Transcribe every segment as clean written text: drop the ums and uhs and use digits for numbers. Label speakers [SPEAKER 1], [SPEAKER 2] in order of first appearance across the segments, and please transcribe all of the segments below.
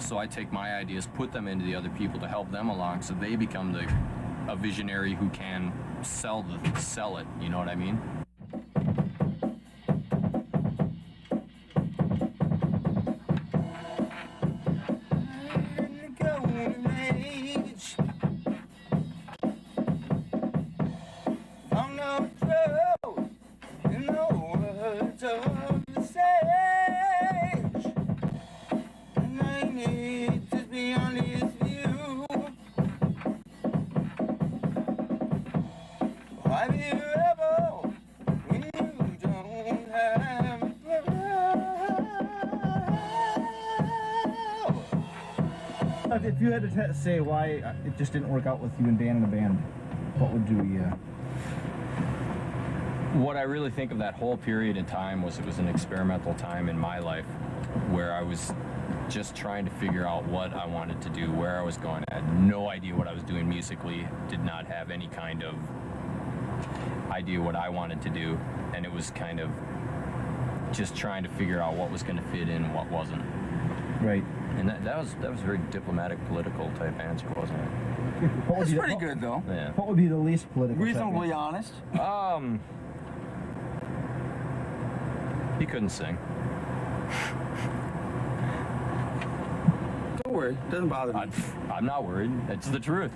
[SPEAKER 1] So I take my ideas, put them into the other people to help them along, so they become a visionary who can sell it. You know what I mean?
[SPEAKER 2] If you had to say why it just didn't work out with you and Dan in the band, what would you?
[SPEAKER 1] What I really think of that whole period of time was it was an experimental time in my life where I was just trying to figure out what I wanted to do, where I was going. I had no idea what I was doing musically, did not have any kind of idea what I wanted to do, and it was kind of just trying to figure out what was going to fit in and what wasn't.
[SPEAKER 2] Right.
[SPEAKER 1] And that was a very diplomatic, political type answer, wasn't it?
[SPEAKER 3] That's pretty good, though.
[SPEAKER 1] Yeah.
[SPEAKER 2] What would be the least political?
[SPEAKER 3] Reasonably honest.
[SPEAKER 1] He couldn't sing.
[SPEAKER 3] Don't worry, it doesn't bother me.
[SPEAKER 1] I'm not worried. It's the truth.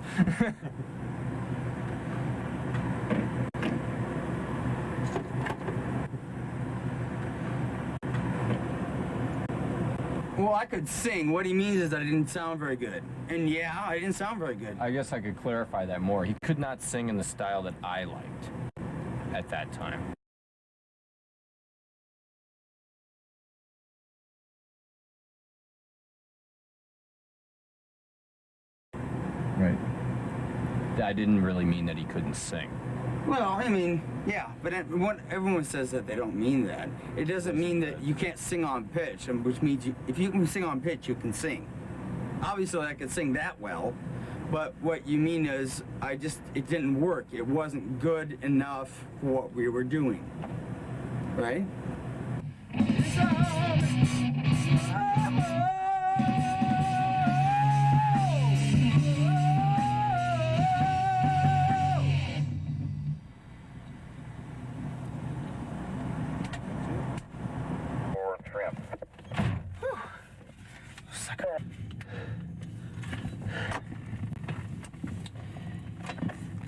[SPEAKER 3] Well, I could sing. What he means is that I didn't sound very good. And yeah, I didn't sound very good.
[SPEAKER 1] I guess I could clarify that more. He could not sing in the style that I liked at that time.
[SPEAKER 2] Right.
[SPEAKER 1] I didn't really mean that he couldn't sing.
[SPEAKER 3] Well, I mean, yeah, but everyone says that they don't mean that. It doesn't mean that you can't sing on pitch, which means if you can sing on pitch, you can sing. Obviously, I could sing that well, but what you mean is it didn't work. It wasn't good enough for what we were doing, right?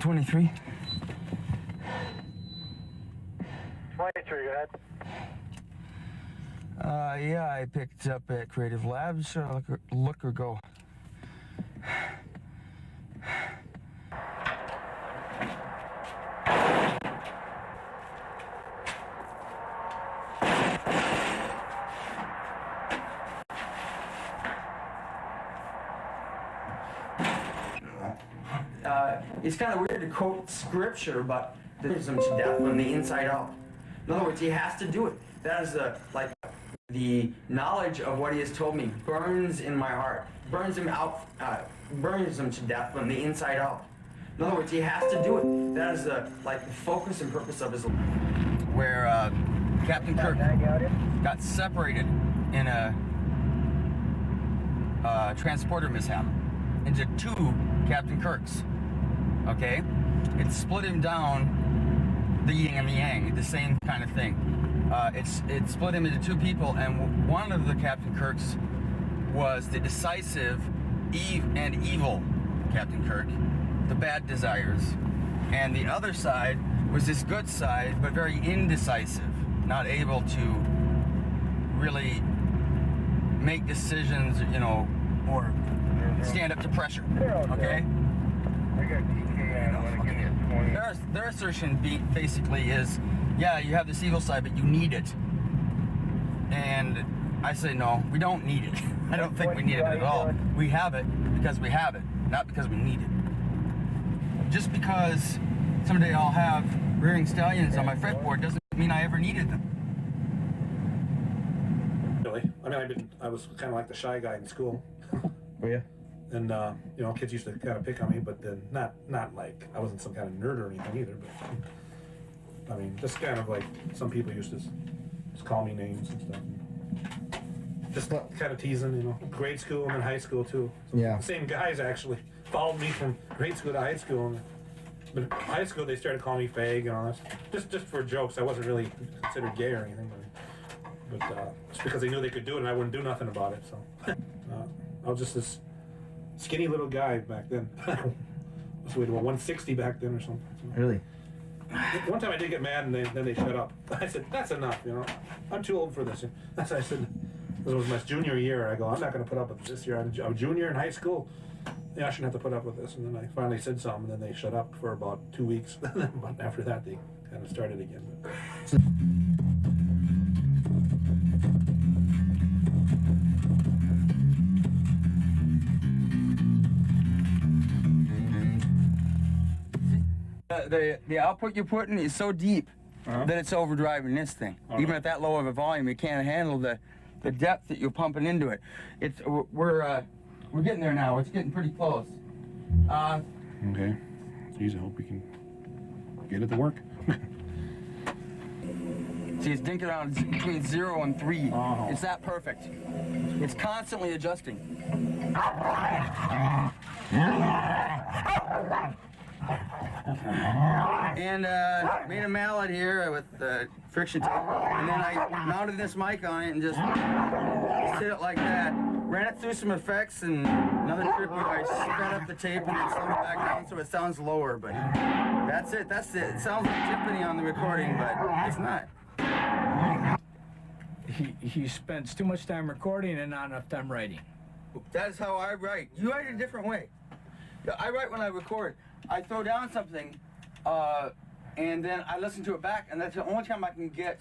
[SPEAKER 4] $23.
[SPEAKER 5] 23, go ahead.
[SPEAKER 4] Yeah, I picked up at Creative Labs. Should I look or go?
[SPEAKER 3] It's kind of weird to quote scripture, but there's him to death from the inside out. In other words, he has to do it. That is the knowledge of what he has told me burns in my heart, burns him out, burns him to death from the inside out. In other words, he has to do it. That is the focus and purpose of his life. Where Captain Kirk got separated in a transporter mishap into two Captain Kirks. Okay, it split him down, the yin and the yang, the same kind of thing. It split him into two people, and one of the Captain Kirks was the decisive and evil Captain Kirk, the bad desires, and the other side was this good side, but very indecisive, not able to really make decisions, or stand up to pressure. Okay. Their assertion basically is, yeah, you have this evil side, but you need it. And I say, no, we don't need it. I don't think we need it at all. We have it because we have it, not because we need it. Just because someday I'll have rearing stallions on my fretboard doesn't mean I ever needed them.
[SPEAKER 5] Really? I mean, I was kind of like the shy guy in school.
[SPEAKER 2] Oh yeah.
[SPEAKER 5] And, kids used to kind of pick on me, but then not like I wasn't some kind of nerd or anything either, but I mean, just kind of like some people used to just call me names and stuff. just kind of teasing, you know. Grade school and then high school too. So
[SPEAKER 2] Yeah.
[SPEAKER 5] the same guys actually followed me from grade school to high school. But high school they started calling me fag and all that. Just for jokes. I wasn't really considered gay or anything. But just because they knew they could do it and I wouldn't do nothing about it. So I was just this skinny little guy back then. I was weighed about 160 back then or something. So.
[SPEAKER 2] Really?
[SPEAKER 5] One time I did get mad and then they shut up. I said, that's enough, you know. I'm too old for this. That's what I said. This was my junior year. I go, I'm not going to put up with this year. I'm a junior in high school. Yeah, I shouldn't have to put up with this. And then I finally said something, and then they shut up for about 2 weeks. But after that, they kind of started again.
[SPEAKER 3] The output you're putting is so deep that it's overdriving this thing. Even at that low of a volume, it can't handle the depth that you're pumping into it. We're getting there now. It's getting pretty close.
[SPEAKER 5] Okay. Geez, I hope we can get it to work.
[SPEAKER 3] See, it's dinking around between 0 and 3. It's that perfect. It's constantly adjusting. And made a mallet here with friction tape, and then I mounted this mic on it and just hit it like that. Ran it through some effects, and another trip where I sped up the tape and then slowed it back down so it sounds lower. But that's it. That's it. It sounds like timpani on the recording, but it's not.
[SPEAKER 6] He spends too much time recording and not enough time writing.
[SPEAKER 3] That is how I write. You write a different way. I write when I record. I throw down something, and then I listen to it back, and that's the only time I can get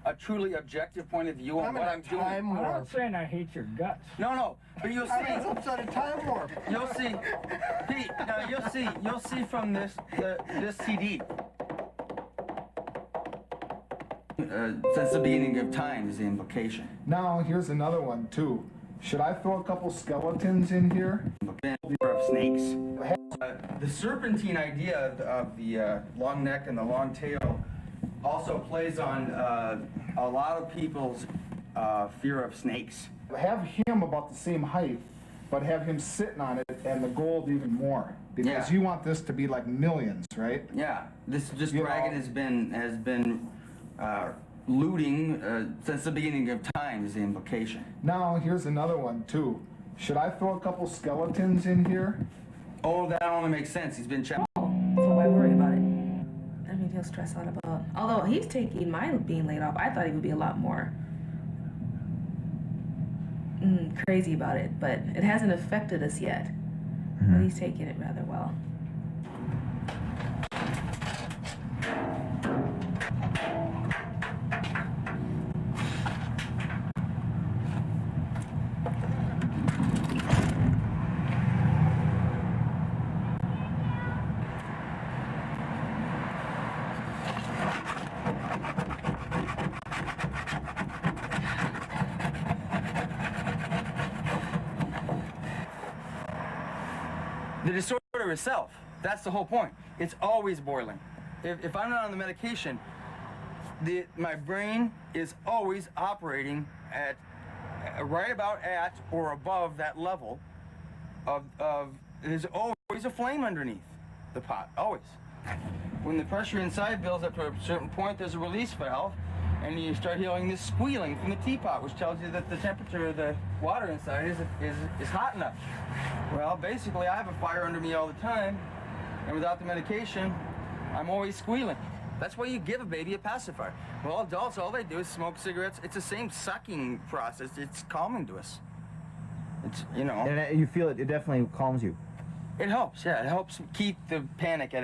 [SPEAKER 3] a truly objective point of view on what I'm doing.
[SPEAKER 6] I'm not saying I hate your guts.
[SPEAKER 3] No, but you'll see.
[SPEAKER 4] It's upside of time warp.
[SPEAKER 3] You'll see, Pete. Now you'll see from this CD. Since the beginning of time is the implication.
[SPEAKER 7] Now, here's another one, too. Should I throw a couple skeletons in here?
[SPEAKER 3] Of snakes. The serpentine idea of the long neck and the long tail also plays on a lot of people's fear of snakes.
[SPEAKER 7] Have him about the same height, but have him sitting on it and the gold even more. Because you want this to be like millions, right?
[SPEAKER 3] Yeah, this dragon has been looting since the beginning of time is the implication.
[SPEAKER 7] Now, here's another one, too. Should I throw a couple skeletons in here?
[SPEAKER 3] Oh, that only makes sense. He's been checked.
[SPEAKER 8] So why worry about it? I mean, he'll stress out about. Although he's taking mine being laid off, I thought he would be a lot more crazy about it. But it hasn't affected us yet. But he's taking it rather well.
[SPEAKER 3] The disorder itself, that's the whole point. It's always boiling. If I'm not on the medication, my brain is always operating at right about at or above that level of there's always a flame underneath the pot, always. When the pressure inside builds up to a certain point, there's a release valve, and you start hearing this squealing from the teapot, which tells you that the temperature of the water inside is hot enough. Well, basically, I have a fire under me all the time, and without the medication, I'm always squealing. That's why you give a baby a pacifier. Well, adults, all they do is smoke cigarettes. It's the same sucking process. It's calming to us. It's, you know.
[SPEAKER 2] And you feel it definitely calms you.
[SPEAKER 3] It helps, yeah. It helps keep the panic at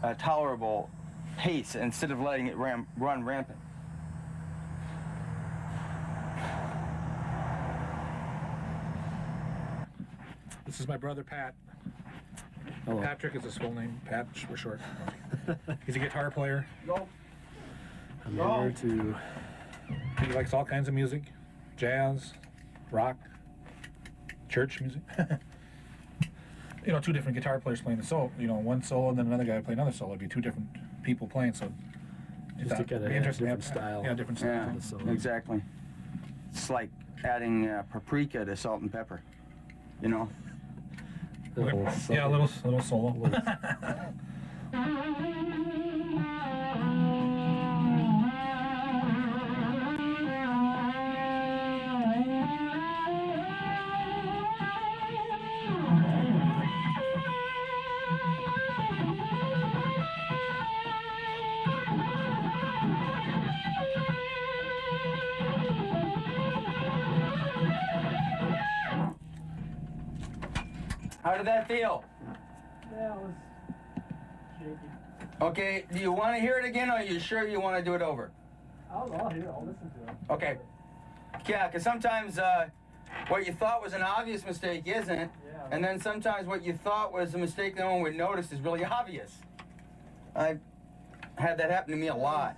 [SPEAKER 3] a tolerable pace instead of letting it run rampant.
[SPEAKER 5] This is my brother, Pat.
[SPEAKER 6] Hello.
[SPEAKER 5] Patrick is his full name. Pat, we're short. He's a guitar player.
[SPEAKER 3] Go.
[SPEAKER 5] I'm here to. He likes all kinds of music, jazz, rock, church music. You know, two different guitar players playing the solo. You know, one solo and then another guy play another solo. It'd be two different people playing. So
[SPEAKER 6] Just to kind of have different style.
[SPEAKER 5] Yeah, different style.
[SPEAKER 3] Yeah, exactly. It's like adding paprika to salt and pepper, you know?
[SPEAKER 5] Yeah, a little solo.
[SPEAKER 3] How did that feel?
[SPEAKER 6] Yeah, it was shaky.
[SPEAKER 3] Okay, do you want to hear it again, or are you sure you want to do it over?
[SPEAKER 6] I'll hear it. I'll listen to it.
[SPEAKER 3] Okay. Yeah, because sometimes what you thought was an obvious mistake isn't,
[SPEAKER 6] Yeah.
[SPEAKER 3] and then sometimes what you thought was a mistake no one would notice is really obvious. I've had that happen to me a lot.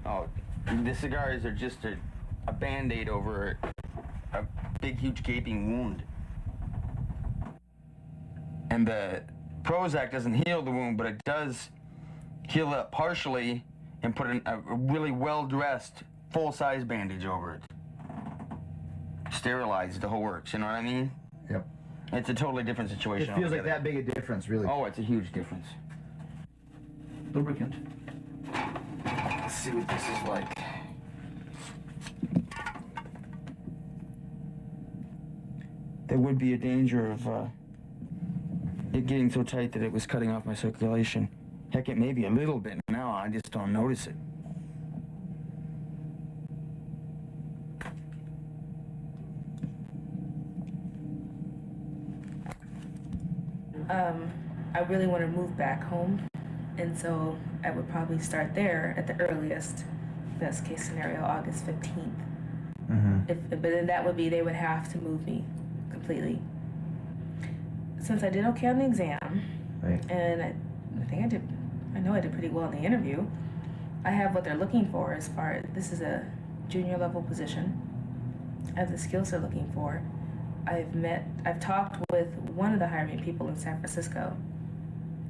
[SPEAKER 3] Oh, the cigars are just a Band-Aid over a big, huge, gaping wound. And the Prozac doesn't heal the wound, but it does heal it partially and put a really well-dressed, full-size bandage over it. Sterilize the whole works, you know what I mean?
[SPEAKER 9] Yep.
[SPEAKER 3] It's a totally different situation.
[SPEAKER 9] It feels like
[SPEAKER 3] altogether.
[SPEAKER 9] that big a difference, really.
[SPEAKER 3] Oh, it's a huge difference.
[SPEAKER 2] Lubricant.
[SPEAKER 3] Let's see what this is like. There would be a danger of it getting so tight that it was cutting off my circulation. Heck, it may be a little bit now, I just don't notice it.
[SPEAKER 8] I really want to move back home, and so I would probably start there at the earliest, best case scenario, August 15th. But then that would be, they would have to move me completely. Since I did okay on the exam,
[SPEAKER 9] Right.
[SPEAKER 8] and I know I did pretty well in the interview, I have what they're looking for as far as, this is a junior level position. I have the skills they're looking for. I've talked with one of the hiring people in San Francisco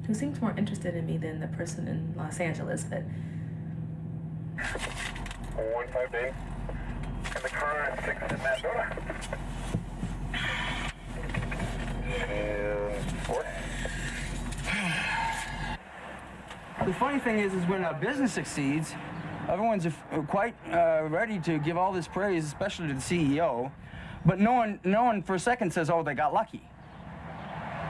[SPEAKER 8] who seems more interested in me than the person in Los Angeles, but
[SPEAKER 10] 1-5 Dave. And the car 6 in Minnesota. And 4.
[SPEAKER 3] The funny thing is when a business succeeds, everyone's quite ready to give all this praise, especially to the CEO, but no one for a second says, oh, they got lucky.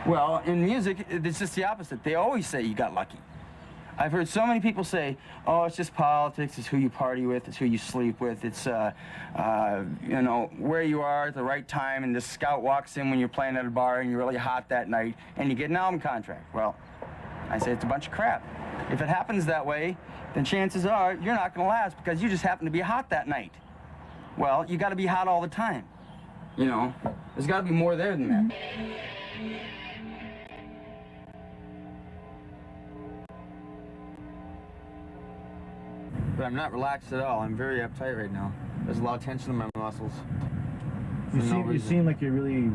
[SPEAKER 3] Well, in music, it's just the opposite. They always say you got lucky. I've heard so many people say, oh, it's just politics, it's who you party with, it's who you sleep with, it's, you know, where you are at the right time, and this scout walks in when you're playing at a bar and you're really hot that night, and you get an album contract. Well, I say it's a bunch of crap. If it happens that way, then chances are you're not gonna last because you just happen to be hot that night. Well, you gotta be hot all the time. You know, there's gotta be more there than that. But I'm not relaxed at all. I'm very uptight right now. There's a lot of tension in my muscles.
[SPEAKER 2] You seem like you're really.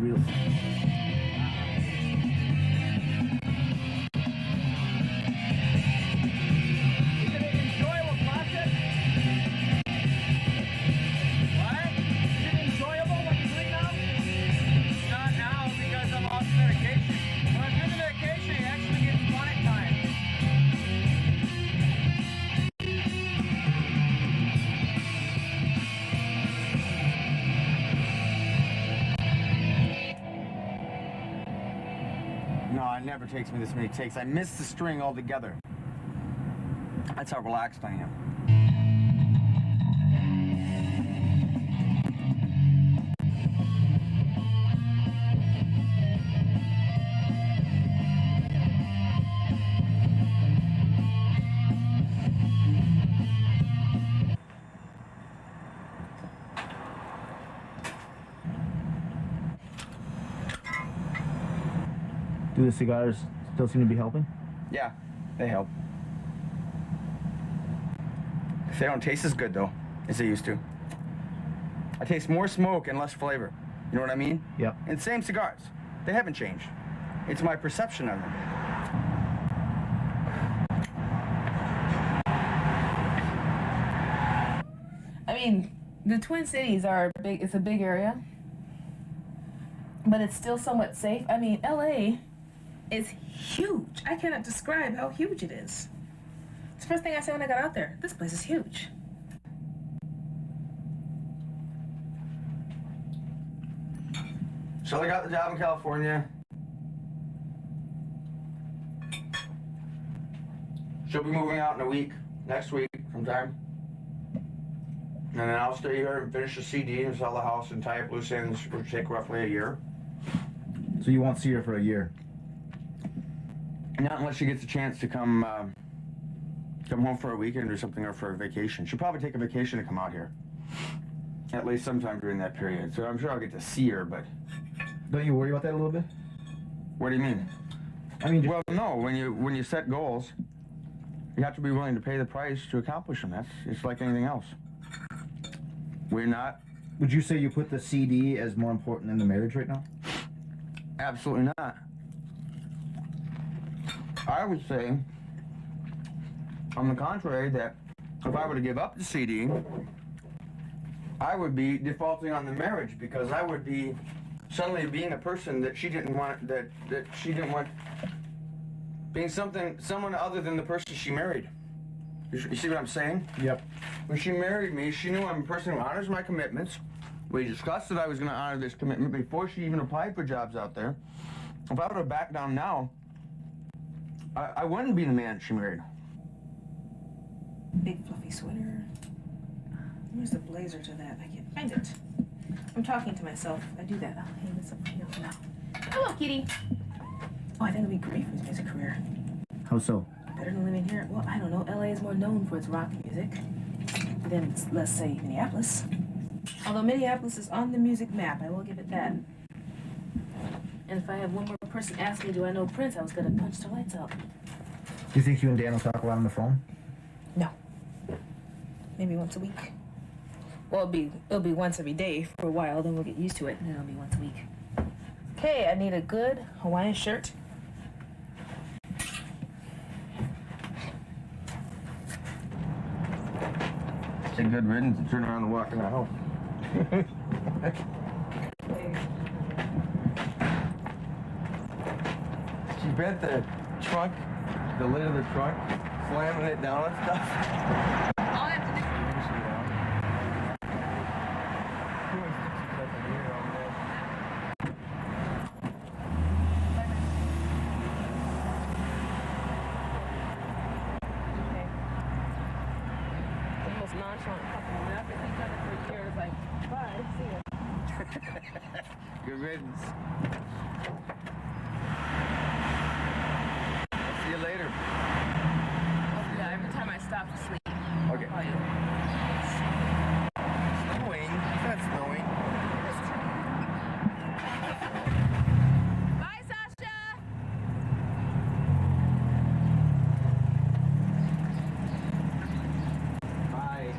[SPEAKER 3] No, it never takes me this many takes. I miss the string altogether. That's how relaxed I am.
[SPEAKER 2] Do the cigars still seem to be helping?
[SPEAKER 3] Yeah, they help. They don't taste as good, though, as they used to. I taste more smoke and less flavor. You know what I mean?
[SPEAKER 2] Yep.
[SPEAKER 3] And same cigars. They haven't changed. It's my perception of them.
[SPEAKER 8] mean, the Twin Cities are big. It's a big area, but it's still somewhat safe. I mean, LA is huge. I cannot describe how huge it is. It's the first thing I said when I got out there. This place is huge.
[SPEAKER 3] Shelly got the job in California. She'll be moving out in a week, next week sometime. And then I'll stay here and finish the CD and sell the house and tie up loose ends, which will take roughly a year.
[SPEAKER 2] So you won't see her for a year?
[SPEAKER 3] Not unless she gets a chance to come home for a weekend or something, or for a vacation. She'll probably take a vacation to come out here. At least sometime during that period. So I'm sure I'll get to see her, but...
[SPEAKER 2] Don't you worry about that a little bit?
[SPEAKER 3] What do you mean?
[SPEAKER 2] I mean,
[SPEAKER 3] well, no. When you set goals, you have to be willing to pay the price to accomplish them. It's like anything else. We're not.
[SPEAKER 2] Would you say you put the CD as more important than the marriage right now?
[SPEAKER 3] Absolutely not. I would say, on the contrary, that if I were to give up the CD, I would be defaulting on the marriage, because I would be suddenly being a person that she didn't want, that she didn't want, being someone other than the person she married. You see what I'm saying?
[SPEAKER 2] Yep.
[SPEAKER 3] When she married me, she knew I'm a person who honors my commitments. We discussed that I was going to honor this commitment before she even applied for jobs out there. If I were to back down now, I wouldn't be the man she married.
[SPEAKER 8] Big fluffy sweater. Where's the blazer to that? I can't find it. I'm talking to myself. I do that. I'll hang this up here for now. Hello, kitty. Oh, I think it'd be great for his music career.
[SPEAKER 2] How so?
[SPEAKER 8] Better than living here. Well, I don't know. LA is more known for its rock music than, let's say, Minneapolis. Although Minneapolis is on the music map, I will give it that. And if I have one more person ask me, do I know Prince, I was gonna punch the lights out.
[SPEAKER 2] Do you think you and Dan will talk a lot on the phone?
[SPEAKER 8] No. Maybe once a week. Well, it'll be once every day for a while, then we'll get used to it, and then it'll be once a week. Okay, I need a good Hawaiian shirt.
[SPEAKER 3] It's a good riddance to turn around and walk in the house. She bent the trunk, the lid of the trunk, slamming it down and stuff.
[SPEAKER 8] All I have to do. Almost nonchalant fucking left at each other for years, like, bye, see ya.
[SPEAKER 3] Good riddance. See you later.
[SPEAKER 8] Oh, yeah, every time I stop to sleep.
[SPEAKER 3] Okay.
[SPEAKER 8] I'll call you.
[SPEAKER 3] Snowing. It's not snowing.
[SPEAKER 8] Bye, Sasha!
[SPEAKER 3] Bye.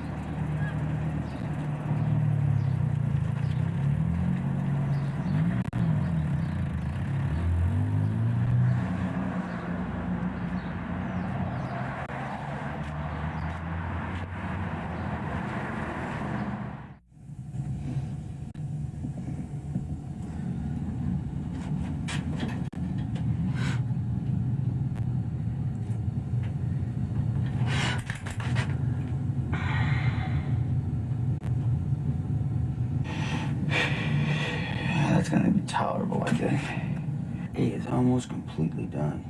[SPEAKER 3] That's gonna be tolerable, I think. A is almost completely done.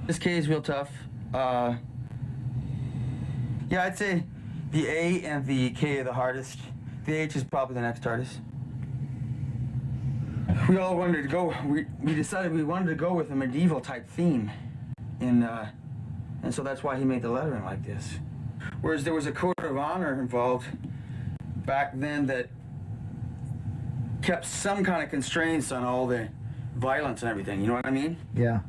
[SPEAKER 3] This K is real tough. Yeah, I'd say the A and the K are the hardest. The H is probably the next hardest. We all wanted to go. We decided we wanted to go with a medieval type theme, and so that's why he made the lettering like this. Whereas there was a code of honor involved back then that kept some kind of constraints on all the violence and everything, you know what I mean?
[SPEAKER 2] Yeah.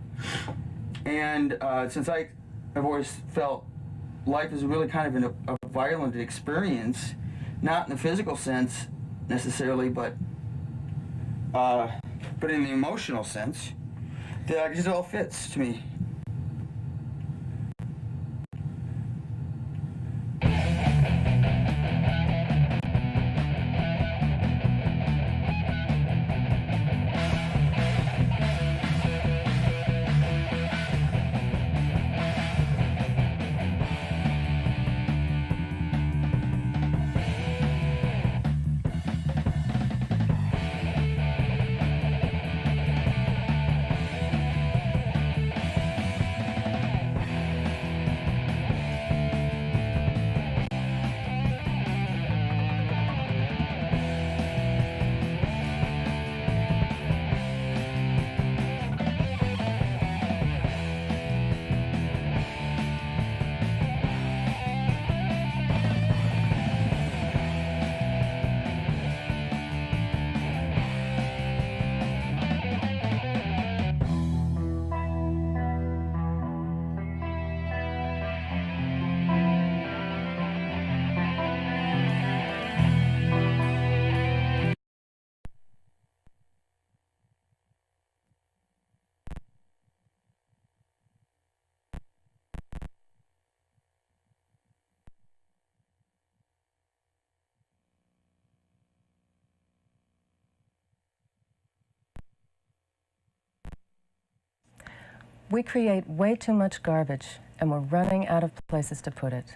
[SPEAKER 3] And since I've always felt life is really kind of a violent experience, not in the physical sense necessarily, but in the emotional sense, that it just all fits to me.
[SPEAKER 9] We create way too much garbage, and we're running out of places to put it.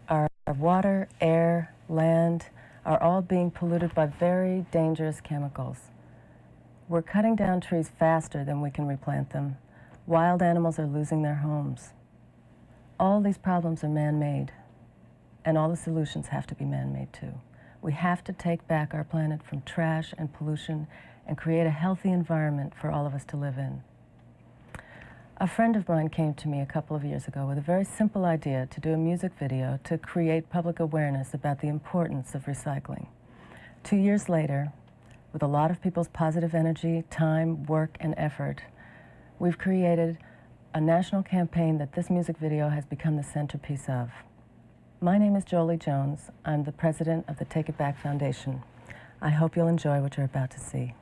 [SPEAKER 9] Our water, air, land are all being polluted by very dangerous chemicals. We're cutting down trees faster than we can replant them. Wild animals are losing their homes. All these problems are man-made, and all the solutions have to be man-made too. We have to take back our planet from trash and pollution and create a healthy environment for all of us to live in. A friend of mine came to me a couple of years ago with a very simple idea to do a music video to create public awareness about the importance of recycling. 2 years later, with a lot of people's positive energy, time, work, and effort, we've created a national campaign that this music video has become the centerpiece of. My name is Jolie Jones. I'm the president of the Take It Back Foundation. I hope you'll enjoy what you're about to see.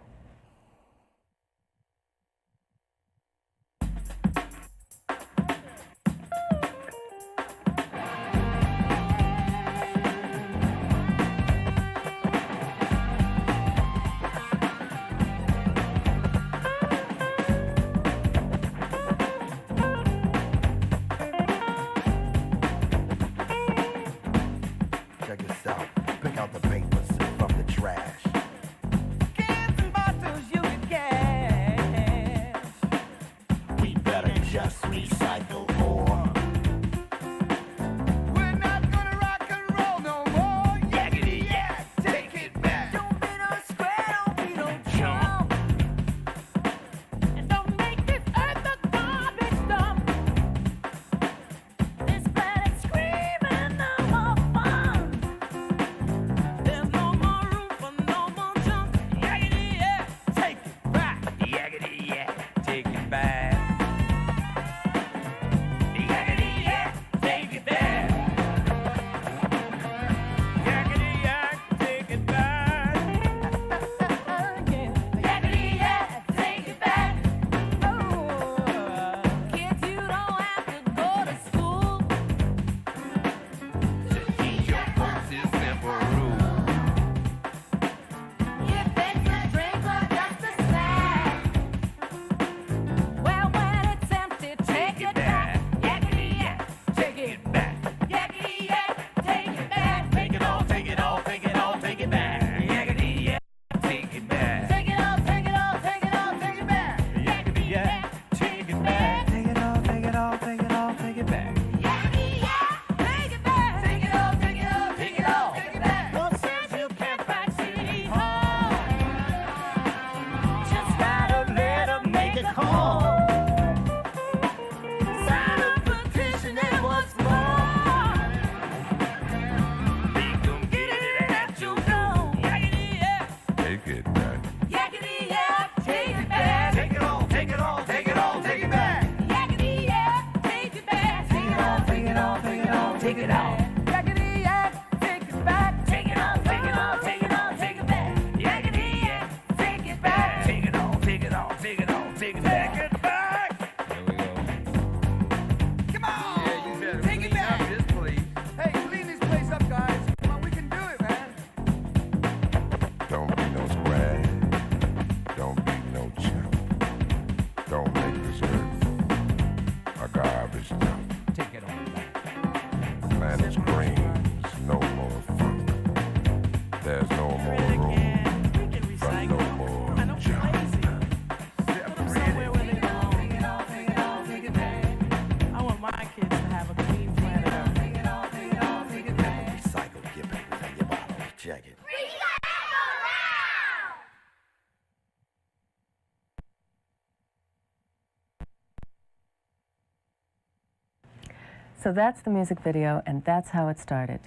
[SPEAKER 9] So that's the music video, and that's how it started.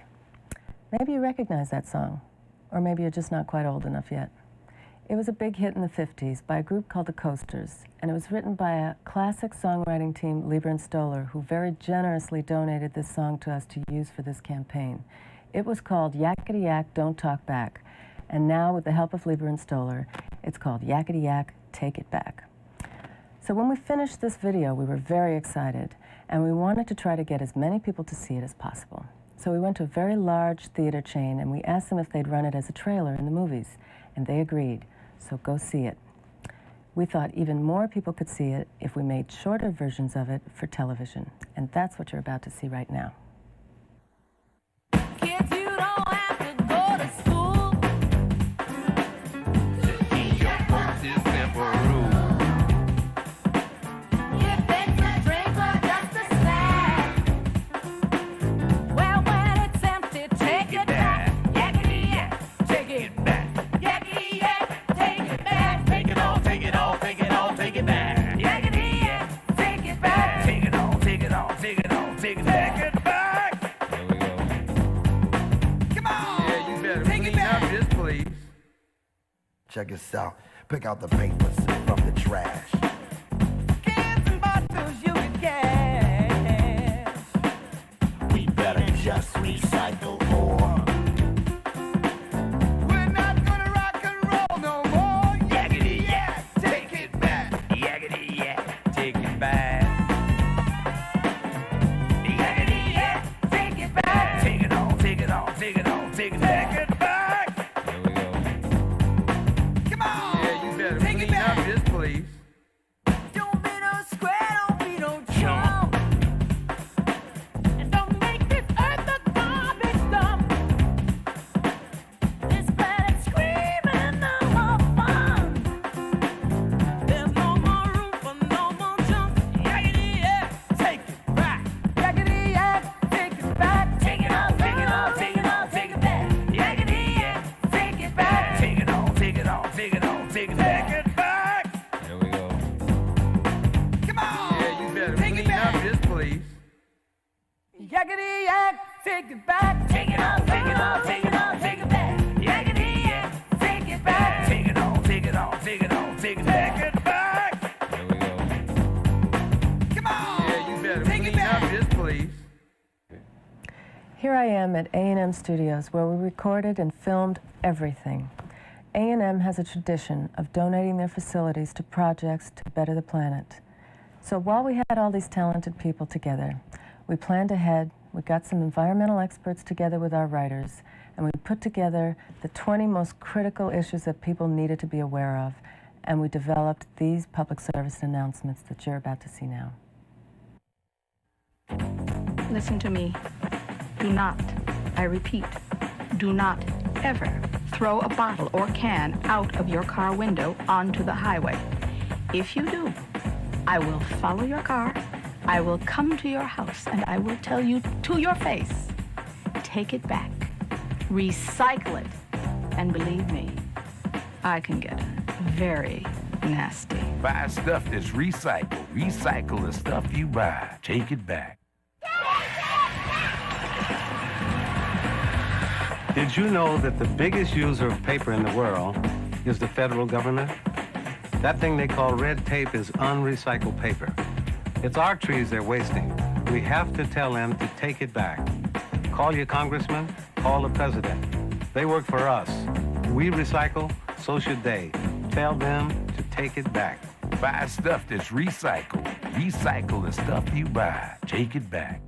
[SPEAKER 9] Maybe you recognize that song, or maybe you're just not quite old enough yet. It was a big hit in the 50s by a group called the Coasters, and it was written by a classic songwriting team, Lieber and Stoller, who very generously donated this song to us to use for this campaign. It was called Yakety Yak, Don't Talk Back, and now with the help of Lieber and Stoller, it's called Yakety Yak, Take It Back. So when we finished this video, we were very excited, and we wanted to try to get as many people to see it as possible. So we went to a very large theater chain, and we asked them if they'd run it as a trailer in the movies, and they agreed. So go see it. We thought even more people could see it if we made shorter versions of it for television. And that's what you're about to see right now.
[SPEAKER 11] Kids, you don't have to go to school.
[SPEAKER 12] Teach your folks this simple rule.
[SPEAKER 11] If it's a drink or just a snack, well, when it's empty, take it back. Yakety yak, take it back. Yakety yak, take it back.
[SPEAKER 12] Take it all, take it all, take it all, take it back.
[SPEAKER 11] Yakety yak, take it back.
[SPEAKER 12] Take it all, take it all, take it all, take it back.
[SPEAKER 3] Take it back.
[SPEAKER 1] There we go.
[SPEAKER 3] Come on.
[SPEAKER 4] Yeah, you better
[SPEAKER 3] Take it
[SPEAKER 4] clean up
[SPEAKER 3] back.
[SPEAKER 4] this place.
[SPEAKER 13] Check this out. Pick out the papers from the trash.
[SPEAKER 11] Cans and bottles you can cash.
[SPEAKER 13] We better just recycle more.
[SPEAKER 3] We're not gonna rock and roll no more.
[SPEAKER 12] Yakety yak, take it back. Yakety yak, take it back.
[SPEAKER 11] Yakety yak, take it back.
[SPEAKER 12] Take it all, take it all, take it all, take it back.
[SPEAKER 3] Take it back.
[SPEAKER 1] There we go.
[SPEAKER 3] Come on.
[SPEAKER 4] Yeah, you better
[SPEAKER 3] Take it
[SPEAKER 4] clean up
[SPEAKER 3] back.
[SPEAKER 4] this place.
[SPEAKER 11] Don't be no square, don't be no chump. And don't make this earth a garbage dump. This planet screaming, no more fun. There's no more room for no more junk. Yakety yak, take it back. Yakety yak, take it back. Take it all, take it all, take it all, take it back. Yakety yak, take it back.
[SPEAKER 12] Take it all, take it all, take it all, take it back.
[SPEAKER 3] Take it back.
[SPEAKER 1] There we go.
[SPEAKER 3] Come on.
[SPEAKER 4] Yeah, you better
[SPEAKER 3] Take it
[SPEAKER 4] clean up
[SPEAKER 3] back.
[SPEAKER 4] this place.
[SPEAKER 11] Yakety yak, take it back. Take it all, take it all, take it all, take it back. Yakety yak, take it back.
[SPEAKER 12] Take it all, take it all, take it all, take it back.
[SPEAKER 3] Take it back.
[SPEAKER 1] There we go.
[SPEAKER 3] Come on.
[SPEAKER 4] Yeah, you better
[SPEAKER 3] Take it
[SPEAKER 4] clean up
[SPEAKER 3] back.
[SPEAKER 4] this place.
[SPEAKER 9] Here I am at A&M Studios, where we recorded and filmed everything. A&M has a tradition of donating their facilities to projects to better the planet. So while we had all these talented people together, we planned ahead, we got some environmental experts together with our writers, and we put together the 20 most critical issues that people needed to be aware of, and we developed these public service announcements that you're about to see now.
[SPEAKER 14] Listen to me. Do not, I repeat, do not ever throw a bottle or can out of your car window onto the highway. If you do, I will follow your car, I will come to your house, and I will tell you to your face, take it back, recycle it, and believe me, I can get very nasty.
[SPEAKER 12] Buy stuff that's recycled. Recycle the stuff you buy. Take it back.
[SPEAKER 15] Did you know that the biggest user of paper in the world is the federal government? That thing they call red tape is unrecycled paper. It's our trees they're wasting. We have to tell them to take it back. Call your congressman, call the president. They work for us. We recycle, so should they. Tell them to take it back.
[SPEAKER 12] Buy stuff that's recycled. Recycle the stuff you buy. Take it back.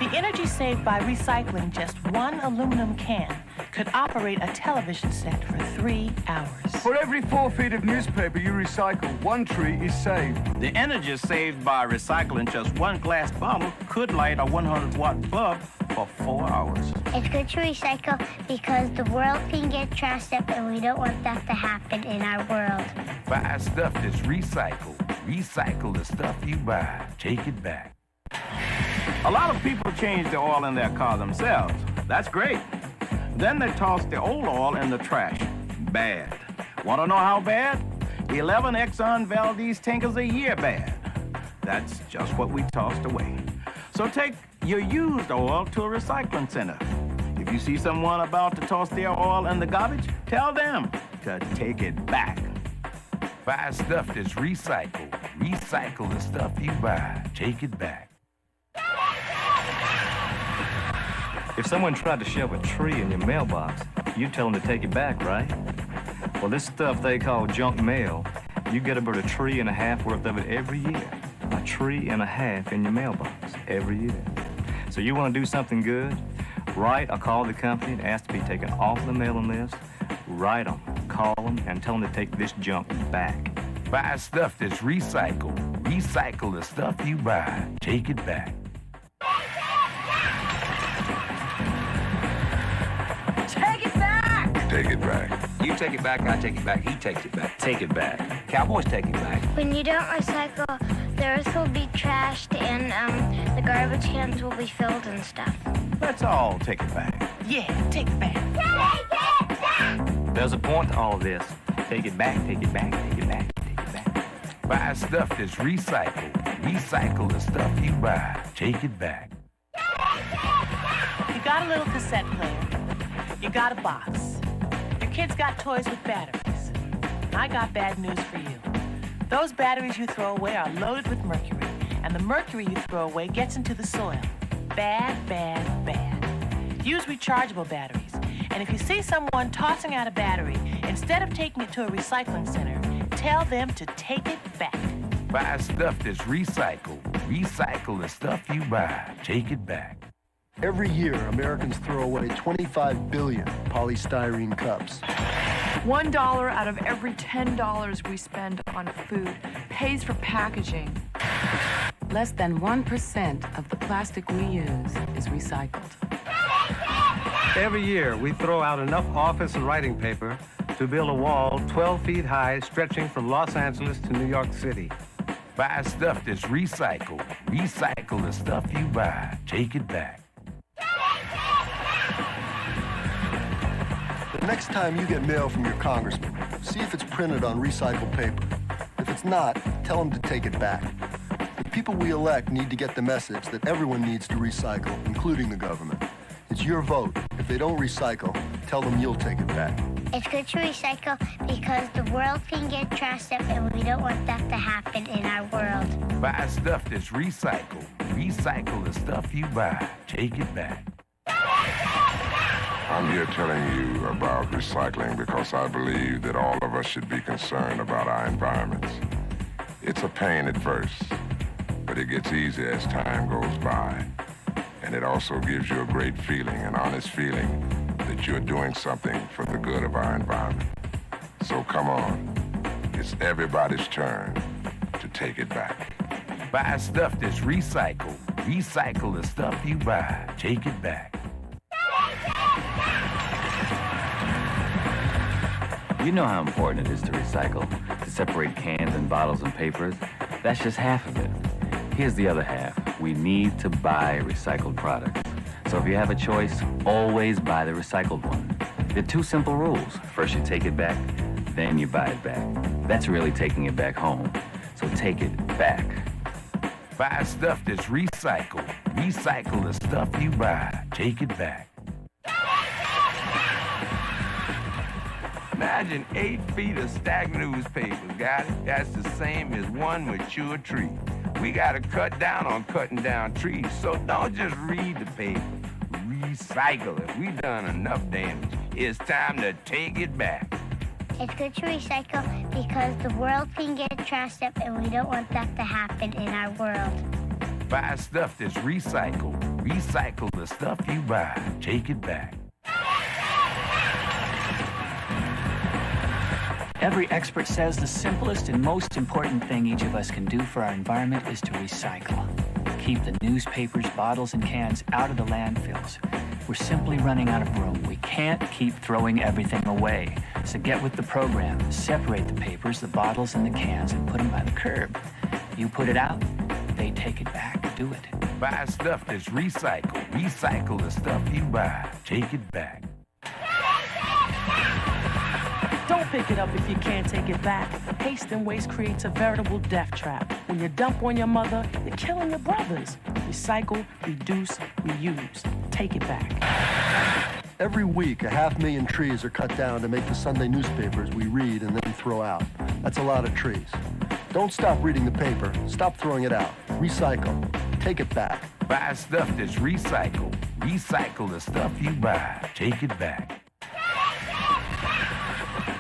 [SPEAKER 16] The energy saved by recycling just one aluminum can could operate a television set for 3 hours.
[SPEAKER 17] For every 4 feet of newspaper you recycle, 1 tree is saved.
[SPEAKER 18] The energy saved by recycling just 1 glass bottle could light a 100-watt bulb for 4 hours.
[SPEAKER 19] It's good to recycle because the world can get trashed up and we don't want that to happen in our world.
[SPEAKER 12] Buy stuff that's recycled. Recycle the stuff you buy. Take it back.
[SPEAKER 18] A lot of people change the oil in their car themselves. That's great. Then they toss the old oil in the trash. Bad. Want to know how bad? 11 Exxon Valdez tankers a year bad. That's just what we tossed away. So take your used oil to a recycling center. If you see someone about to toss their oil in the garbage, tell them to take it back.
[SPEAKER 12] Buy stuff that's recycled. Recycle the stuff you buy. Take it back.
[SPEAKER 20] If someone tried to shove a tree in your mailbox, you'd tell them to take it back, right? Well, this stuff they call junk mail, you get about a tree and a half worth of it every year. A tree and a half in your mailbox every year. So you want to do something good? Write or call the company and ask to be taken off the mailing list. Write them. call them and tell them to take this junk back.
[SPEAKER 12] Buy stuff that's recycled. Recycle the stuff you buy. Take it back.
[SPEAKER 11] Take it back!
[SPEAKER 12] Take it back.
[SPEAKER 21] You take it back, I take it back, he takes it back. Take it back. Cowboys take it back.
[SPEAKER 19] When you don't recycle, the earth will be trashed and the garbage cans will be filled and stuff.
[SPEAKER 18] Let's all take it back.
[SPEAKER 16] Yeah, take it back.
[SPEAKER 19] Take it back!
[SPEAKER 20] There's a point to all of this. Take it back, take it back, take it back, take it back.
[SPEAKER 12] Buy stuff that's recycled. Recycle the stuff you buy. Take it back.
[SPEAKER 16] You got a little cassette player. You got a box. Your kids got toys with batteries. I got bad news for you. Those batteries you throw away are loaded with mercury, and the mercury you throw away gets into the soil. Bad, bad, bad. Use rechargeable batteries. And if you see someone tossing out a battery, instead of taking it to a recycling center, tell them to take it back.
[SPEAKER 12] Buy stuff that's recycled. Recycle the stuff you buy. Take it back.
[SPEAKER 22] Every year, Americans throw away 25 billion polystyrene cups.
[SPEAKER 23] $1 out of every $10 we spend on food pays for packaging.
[SPEAKER 9] Less than 1% of the plastic we use is recycled.
[SPEAKER 15] Every year, we throw out enough office and writing paper to build a wall 12 feet high stretching from Los Angeles to New York City.
[SPEAKER 12] Buy stuff that's recycled. Recycle the stuff you buy. Take it back.
[SPEAKER 22] The next time you get mail from your congressman, see if it's printed on recycled paper. If it's not, tell him to take it back. The people we elect need to get the message that everyone needs to recycle, including the government. It's your vote. If they don't recycle, tell them you'll take it back.
[SPEAKER 19] It's good to recycle because the world can get trashed up and we don't want that to happen in our world.
[SPEAKER 12] Buy stuff that's recycled. Recycle the stuff you buy. Take it back.
[SPEAKER 24] I'm here telling you about recycling because I believe that all of us should be concerned about our environments. It's a pain at first, but it gets easier as time goes by. And it also gives you a great feeling, an honest feeling, that you're doing something for the good of our environment. So come on, it's everybody's turn to take it back.
[SPEAKER 12] Buy stuff that's recycled. Recycle the stuff you buy. Take it back.
[SPEAKER 25] You know how important it is to recycle, to separate cans and bottles and papers. That's just half of it. Here's the other half. We need to buy recycled products. So if you have a choice, always buy the recycled one. There are two simple rules. First you take it back, then you buy it back. That's really taking it back home. So take it back.
[SPEAKER 12] Buy stuff that's recycled. Recycle the stuff you buy. Take it back. Imagine 8 feet of stacked newspapers, got it? That's the same as one mature tree. We gotta cut down on cutting down trees, so don't just read the paper. Recycle it. We've done enough damage. It's time to take it back.
[SPEAKER 19] It's good to recycle because the world can get trashed up and we don't want that to happen in our world.
[SPEAKER 12] Buy stuff that's recycled. Recycle the stuff you buy. Take it back.
[SPEAKER 26] Every expert says the simplest and most important thing each of us can do for our environment is to recycle. Keep the newspapers, bottles, and cans out of the landfills. We're simply running out of room. We can't keep throwing everything away. So get with the program. Separate the papers, the bottles, and the cans and put them by the curb. You put it out, they take it back. Do it.
[SPEAKER 12] Buy stuff that's recycled. Recycle the stuff you buy. Take it back.
[SPEAKER 16] Don't pick it up if you can't take it back. Haste and waste creates a veritable death trap. When you dump on your mother, you're killing your brothers. Recycle, reduce, reuse. Take it back.
[SPEAKER 22] Every week, 500,000 trees are cut down to make the Sunday newspapers we read and then throw out. That's a lot of trees. Don't stop reading the paper. Stop throwing it out. Recycle. Take it back.
[SPEAKER 12] Buy stuff that's recycled. Recycle the stuff you buy. Take it back.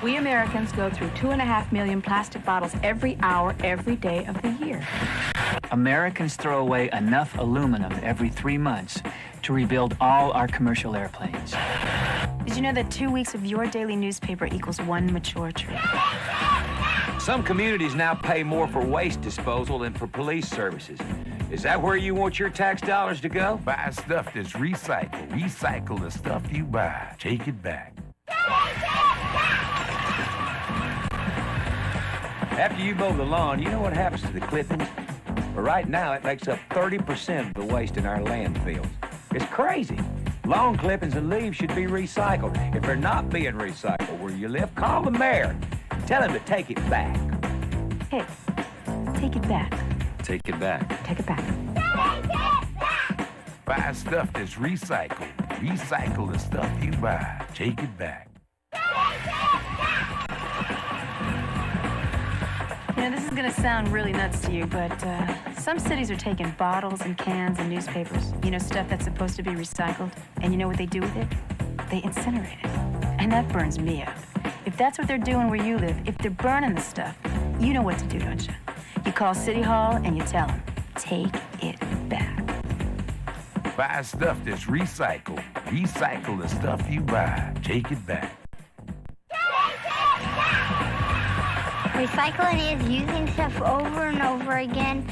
[SPEAKER 23] We Americans go through 2.5 million plastic bottles every hour, every day of the year.
[SPEAKER 26] Americans throw away enough aluminum every 3 months to rebuild all our commercial airplanes.
[SPEAKER 23] Did
[SPEAKER 2] you know that 2 weeks of your daily newspaper equals 1 mature tree?
[SPEAKER 21] Some communities now pay more for waste disposal than for police services. Is that where you want your tax dollars to go?
[SPEAKER 12] Buy stuff that's recycled. Recycle the stuff you buy. Take it back.
[SPEAKER 21] After you mow the lawn, you know what happens to the clippings? But right now, it makes up 30% of the waste in our landfills. It's crazy. Lawn clippings and leaves should be recycled. If they're not being recycled where you live, call the mayor. Tell him to take it back.
[SPEAKER 2] Hey, take it back.
[SPEAKER 25] Take it back.
[SPEAKER 2] Take it back.
[SPEAKER 12] Buy stuff that's recycled. Recycle the stuff you buy. Take it back.
[SPEAKER 2] You know, this is gonna sound really nuts to you, but some cities are taking bottles and cans and newspapers, you know, stuff that's supposed to be recycled, and you know what they do with it? They incinerate it. And that burns me up. If that's what they're doing where you live, if they're burning the stuff, you know what to do, don't you? You call City Hall and you tell them, take it back.
[SPEAKER 12] Buy stuff that's recycled. Recycle the stuff you buy. Take it back.
[SPEAKER 19] Recycling is using stuff over and over again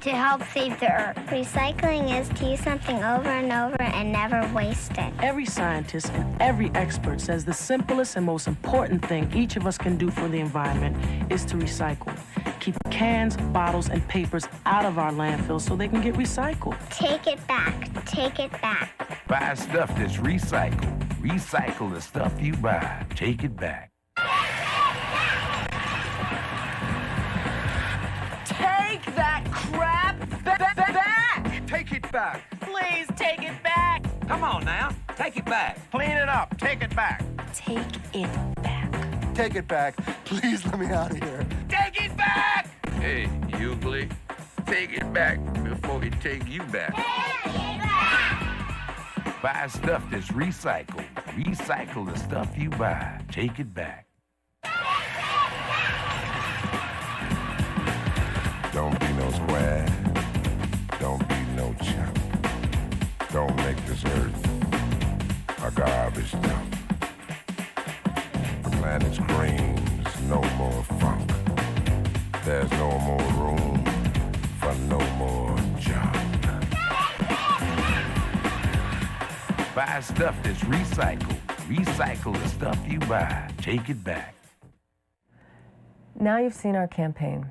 [SPEAKER 19] to help save the earth. Recycling is to use something over and over and never waste it.
[SPEAKER 5] Every scientist and every expert says the simplest and most important thing each of us can do for the environment is to recycle. Keep cans, bottles, and papers out of our landfills so they can get recycled.
[SPEAKER 19] Take it back. Take it back.
[SPEAKER 12] Buy stuff that's recycled. Recycle the stuff you buy. Take it back.
[SPEAKER 5] Take that crap back!
[SPEAKER 17] Take it back.
[SPEAKER 16] Please take it back.
[SPEAKER 21] Come on now, take it back.
[SPEAKER 18] Clean it up. Take it back.
[SPEAKER 2] Take it back.
[SPEAKER 22] Take it back. Please let me out of here.
[SPEAKER 12] Take it back! Hey, Ugly, take it back before we take you back. Buy stuff that's recycled. Recycle the stuff you buy. Take it back.
[SPEAKER 24] Don't be no square. Don't be no chump. Don't make this earth a garbage dump. The planet screams no more funk. There's no more room for no more junk.
[SPEAKER 12] Buy stuff that's recycled. Recycle the stuff you buy. Take it back.
[SPEAKER 9] Now you've seen our campaign.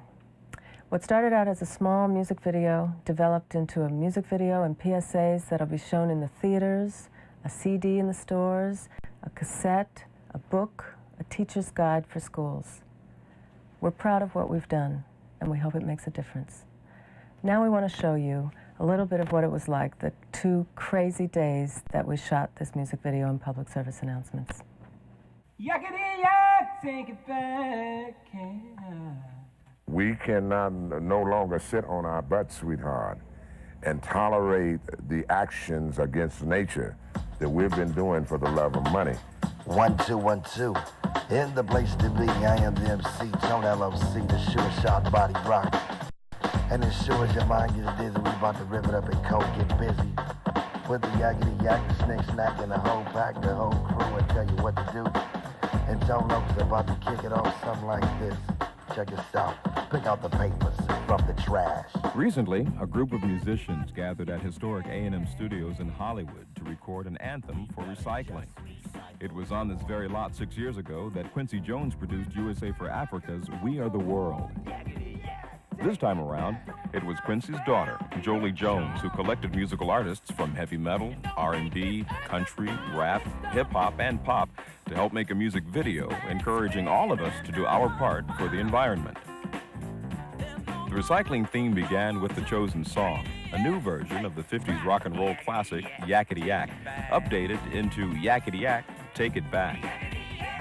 [SPEAKER 9] What started out as a small music video developed into a music video and PSAs that'll be shown in the theaters, a CD in the stores, a cassette, a book, a teacher's guide for schools. We're proud of what we've done, and we hope it makes a difference. Now we want to show you a little bit of what it was like the 2 crazy days that we shot this music video and public service announcements.
[SPEAKER 11] Yakety-yak, take it back.
[SPEAKER 24] We cannot no longer sit on our butts, sweetheart, and tolerate the actions against nature that we've been doing for the love of money.
[SPEAKER 13] 1, 2, 1, 2. In the place to be, I am the MC, Tone LOC, the sure shot body rock. And as sure as your mind gets dizzy, we about to rip it up and cold, get busy. With the yakety yak, the snake snack, and the whole pack, the whole crew, and tell you what to do. And Tone Loke's about to kick it off something like this. Check this out. Pick out the papers from the trash.
[SPEAKER 6] Recently, a group of musicians gathered at historic A&M Studios in Hollywood to record an anthem for recycling. It was on this very lot 6 years ago that Quincy Jones produced USA for Africa's We Are the World. This time around, it was Quincy's daughter, Jolie Jones, who collected musical artists from heavy metal, R&B, country, rap, hip-hop, and pop to help make a music video, encouraging all of us to do our part for the environment. The recycling theme began with the chosen song, a new version of the 50s rock and roll classic, Yakety Yak, updated into Yakety Yak, Take It Back.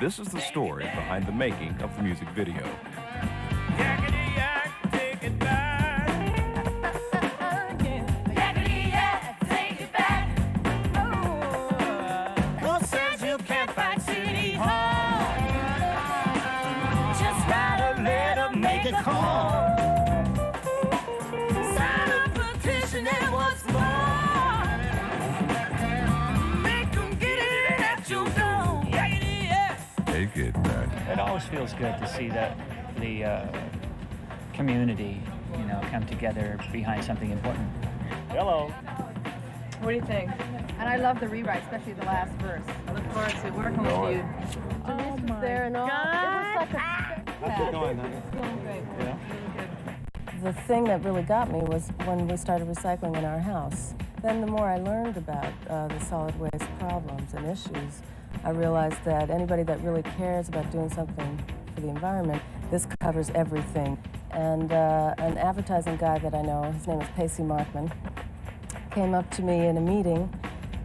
[SPEAKER 6] This is the story behind the making of the music video.
[SPEAKER 11] Yakety yak, take it back. Yakety yak, take it back. Who says you can't find City Hall? Just write a letter, make a call. Sign a petition and what's more, make them get it at your door.
[SPEAKER 24] back.
[SPEAKER 26] It always feels good to see that the community, you know, come together behind something important. Hello.
[SPEAKER 1] What do you think? And I love the rewrite, especially the last verse. I look forward to working with you. Denise was there and all. It was like a
[SPEAKER 15] How's it going, honey?
[SPEAKER 1] It's going great.
[SPEAKER 15] Yeah.
[SPEAKER 9] The thing that really got me was when we started recycling in our house. Then the more I learned about the solid waste problems and issues, I realized that anybody that really cares about doing something for the environment, this covers everything. And an advertising guy that I know, his name is Pacey Markman, came up to me in a meeting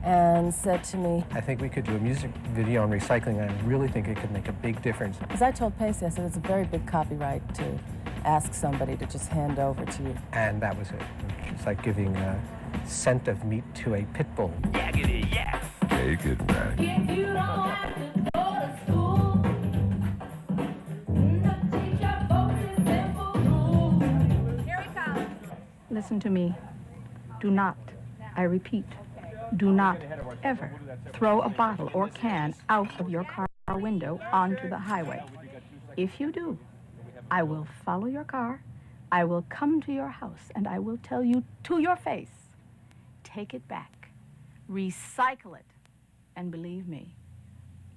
[SPEAKER 9] and said to me,
[SPEAKER 3] I think we could do a music video on recycling, and I really think it could make a big difference.
[SPEAKER 9] Because I told Pacey, I said, it's a very big copyright to ask somebody to just hand over to you.
[SPEAKER 3] And that was it. It's like giving a scent of meat to a pit bull.
[SPEAKER 24] Take it back.
[SPEAKER 11] If you don't have to go to school, the teacher folks is simple rule. Here he comes.
[SPEAKER 14] Listen to me. Do not, I repeat, do not ever throw a bottle or can out of your car window onto the highway. If you do, I will follow your car, I will come to your house, and I will tell you to your face, take it back, recycle it, and believe me,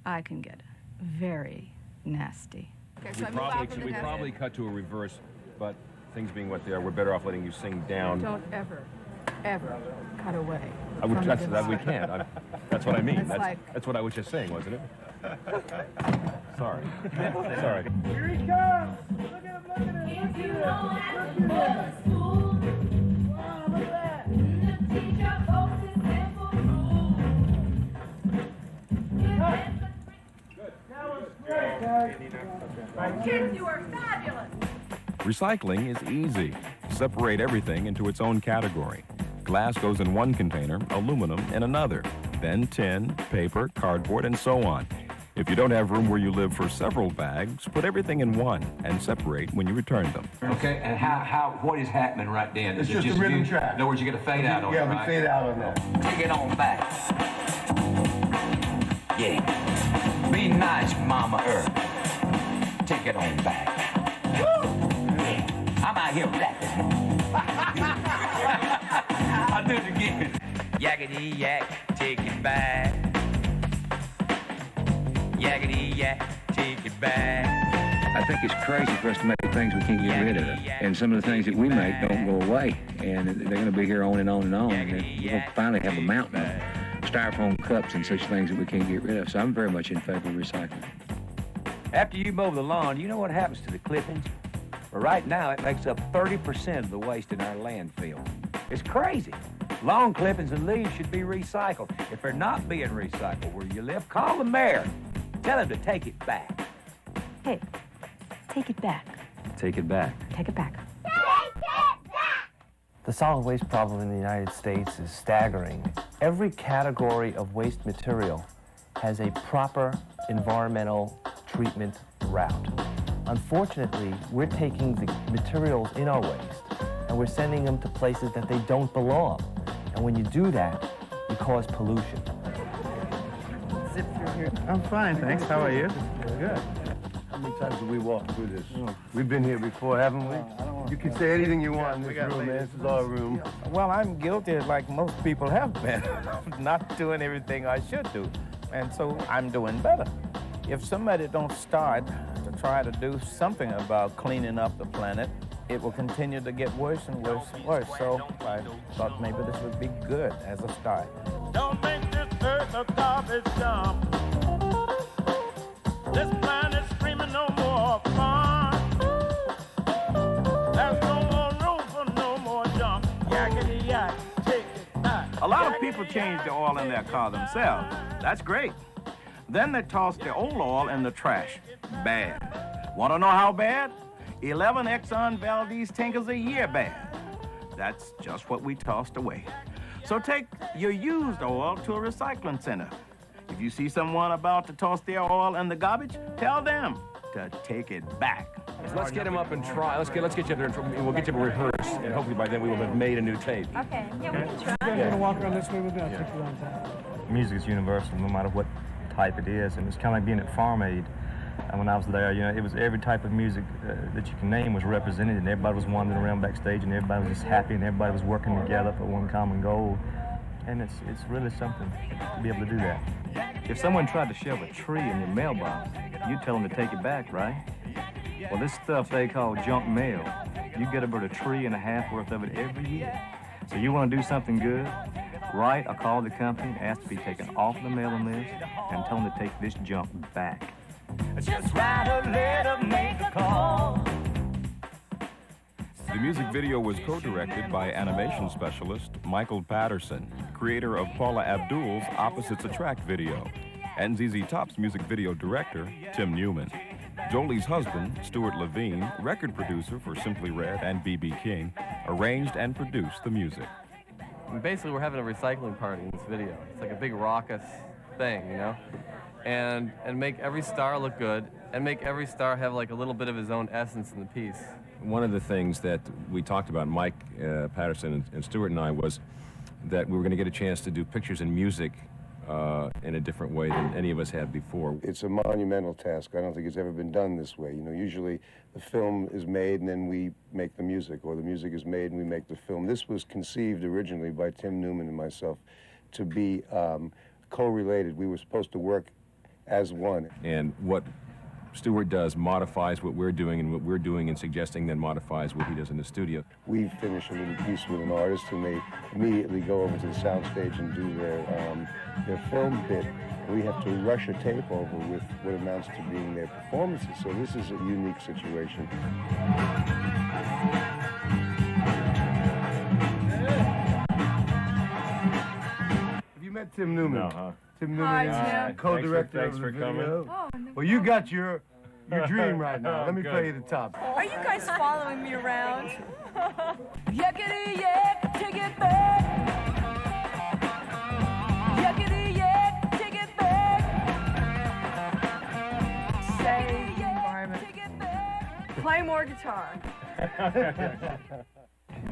[SPEAKER 14] I can get very nasty.
[SPEAKER 6] We probably cut to a reverse, but things being what they are, we're better off letting you sing down.
[SPEAKER 14] Don't ever cut away.
[SPEAKER 6] That we can't. That's what I mean.
[SPEAKER 14] It's
[SPEAKER 6] That's what I was just saying, wasn't it? Sorry. Sorry.
[SPEAKER 11] Here he comes. Look at him. If you don't have to go to school, wow, look at that. The teacher folks is simple rule.
[SPEAKER 17] Good. That was great, guys.
[SPEAKER 1] Kids, you are fabulous.
[SPEAKER 6] Recycling is easy. Separate everything into its own category. Glass goes in one container, aluminum in another, then tin, paper, cardboard, and so on. If you don't have room where you live for several bags, put everything in one and separate when you return them.
[SPEAKER 21] Okay, and what is happening right then?
[SPEAKER 22] It's just a rhythm track.
[SPEAKER 21] In other words, you get a fade out on it,
[SPEAKER 22] Yeah,
[SPEAKER 21] right?
[SPEAKER 22] we fade out on that.
[SPEAKER 21] Take it on back. Yeah. Be nice, Mama Earth. Take it on back. Yeah. I'm out here rapping. I'll do it again. Yakety yak, take it back. Yakety yak, take it back.
[SPEAKER 4] I think it's crazy for us to make things we can't get rid of. And some of the things that we make don't go away. And they're going to be here on and on and on. And we're going to finally have a mountain of styrofoam cups and such things that we can't get rid of. So I'm very much in favor of recycling.
[SPEAKER 21] After you mow the lawn, you know what happens to the clippings? Well, right now, it makes up 30% of the waste in our landfill. It's crazy. Lawn clippings and leaves should be recycled. If they're not being recycled where you live, call the mayor. Tell him to take it back.
[SPEAKER 14] Hey, take it back.
[SPEAKER 25] Take it back.
[SPEAKER 14] Take it back.
[SPEAKER 7] The solid waste problem in the United States is staggering. Every category of waste material has a proper environmental treatment route. Unfortunately, we're taking the materials in our waste and we're sending them to places that they don't belong. And when you do that, you cause pollution.
[SPEAKER 1] Zip through here.
[SPEAKER 8] I'm fine, thanks. How are you?
[SPEAKER 22] Good. How many times have we walked through this? We've been here before, haven't we? You can say anything you want in this room, man. This is our room.
[SPEAKER 8] Well, I'm guilty, like most people have been, not doing everything I should do. And so I'm doing better. If somebody don't start to try to do something about cleaning up the planet, it will continue to get worse and worse and worse. So I thought maybe this would be good as a start.
[SPEAKER 11] Don't make this earth a garbage dump. This planet screaming no more fun. There's no more room for no more junk. Yakety yak, take it back.
[SPEAKER 18] A lot of people change the oil in their car themselves. That's great. Then they toss the old oil in the trash. Bad. Want to know how bad? 11 Exxon Valdez tankers a year bad. That's just what we tossed away. So take your used oil to a recycling center. If you see someone about to toss their oil in the garbage, tell them to take it back.
[SPEAKER 6] Let's get him up and try. Let's get you up there and we'll get you to rehearse, and hopefully by then we will have made a new tape.
[SPEAKER 1] Okay. Yeah, we can try.
[SPEAKER 10] You guys want to walk around this way with me? I'll take you around town.
[SPEAKER 27] Music is universal, no matter what type it is, and it's kind of like being at Farm Aid.
[SPEAKER 2] And when I was there, you know, it was every type of music that you can name was represented, and everybody was wandering around backstage, and everybody was just happy, and everybody was working together for one common goal. And it's really something to be able to do that.
[SPEAKER 5] If someone tried to shove a tree in your mailbox, you'd tell them to take it back, right? Well, this stuff they call junk mail, you get about a tree and a half worth of it every year. So you want to do something good? Write or call the company and ask to be taken off the mailing list and tell them to take this junk back.
[SPEAKER 11] Just write a letter, make a call.
[SPEAKER 6] The music video was co-directed by animation specialist Michael Patterson, creator of Paula Abdul's Opposites Attract video, and ZZ Top's music video director, Tim Newman. Jolie's husband, Stuart Levine, record producer for Simply Red and B.B. King, arranged and produced the music.
[SPEAKER 16] And basically, we're having a recycling party in this video. It's like a big raucous thing, you know? And make every star look good, and make every star have like a little bit of his own essence in the piece.
[SPEAKER 6] One of the things that we talked about, Mike Patterson and Stuart and I, was that we were going to get a chance to do pictures and music in a different way than any of us had before.
[SPEAKER 24] It's a monumental task. I don't think it's ever been done this way. You know, usually the film is made and then we make the music, or the music is made and we make the film. This was conceived originally by Tim Newman and myself to be co-related. We were supposed to work as one.
[SPEAKER 6] And what Stuart does modifies what we're doing, and what we're doing and suggesting then modifies what he does in the studio.
[SPEAKER 24] We finish a little piece with an artist and they immediately go over to the soundstage and do their film bit. We have to rush a tape over with what amounts to being their performances. So this is a unique situation.
[SPEAKER 19] Have you met Tim Newman?
[SPEAKER 6] No, huh?
[SPEAKER 19] Tim Newman
[SPEAKER 1] Hi,
[SPEAKER 19] is
[SPEAKER 1] Tim.
[SPEAKER 19] co-director
[SPEAKER 6] Thanks
[SPEAKER 19] of
[SPEAKER 6] for
[SPEAKER 19] the
[SPEAKER 6] coming.
[SPEAKER 19] video.
[SPEAKER 1] Oh,
[SPEAKER 19] Well, you got your dream right now. Let me
[SPEAKER 6] Good.
[SPEAKER 19] play you the top.
[SPEAKER 1] Are you guys following me around? Yakety yak, take it back. Yakety yak, take it back. Save the environment. Play more guitar.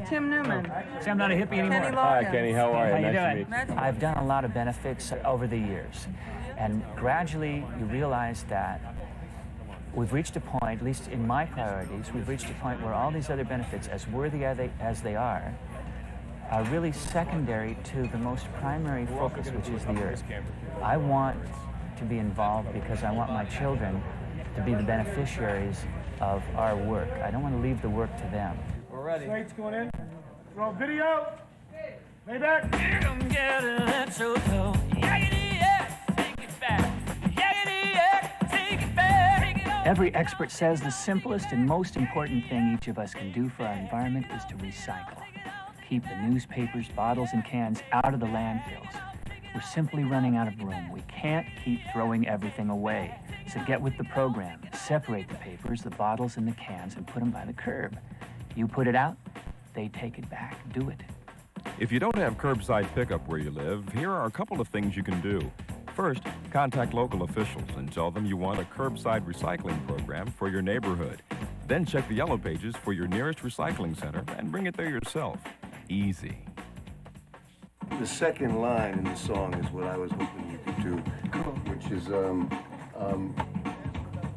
[SPEAKER 1] Tim Newman.
[SPEAKER 26] See, I'm not a hippie anymore.
[SPEAKER 1] Kenny
[SPEAKER 6] Hi,
[SPEAKER 1] Loggins.
[SPEAKER 6] Kenny. How are you?
[SPEAKER 26] How you
[SPEAKER 6] Nice
[SPEAKER 26] doing?
[SPEAKER 6] to meet you.
[SPEAKER 26] I've done a lot of benefits over the years, and gradually you realize that we've reached a point, at least in my priorities, we've reached a point where all these other benefits, as worthy as they are really secondary to the most primary focus, which is the earth. I want to be involved because I want my children to be the beneficiaries of our work. I don't want to leave the work to them.
[SPEAKER 16] We're ready.
[SPEAKER 10] Slate's going in. Throw video. Playback.
[SPEAKER 26] Every expert says the simplest and most important thing each of us can do for our environment is to recycle. Keep the newspapers, bottles, and cans out of the landfills. We're simply running out of room. We can't keep throwing everything away. So get with the program. Separate the papers, the bottles, and the cans and put them by the curb. You put it out, they take it back. Do it.
[SPEAKER 6] If you don't have curbside pickup where you live, here are a couple of things you can do. First, contact local officials and tell them you want a curbside recycling program for your neighborhood. Then check the yellow pages for your nearest recycling center and bring it there yourself. Easy.
[SPEAKER 22] The second line in the song is what I was hoping you could do, which is,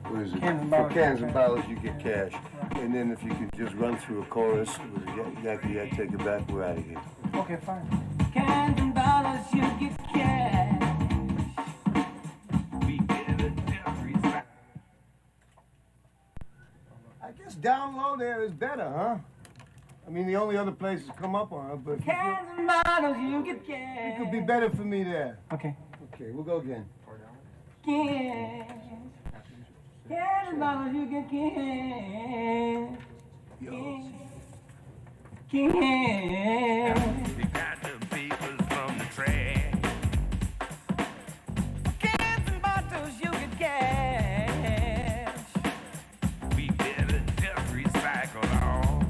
[SPEAKER 22] what is it? For cans and bottles, you get cash. And then if you could just run through a chorus, with yakety yak, take it back, we're out of here.
[SPEAKER 10] Okay, fine.
[SPEAKER 11] Cans and bottles, you get cash.
[SPEAKER 22] I guess down low there is better, huh? I mean, the only other place to come up on, but
[SPEAKER 11] Cans and bottles, you get cash.
[SPEAKER 22] it could be better for me there.
[SPEAKER 10] Okay.
[SPEAKER 22] Okay, we'll go again.
[SPEAKER 11] Cash. Cans and bottles, you get cash. Cash.
[SPEAKER 12] We got the papers from the trash.
[SPEAKER 11] Cans and bottles, you get cash.
[SPEAKER 12] We better just recycle all.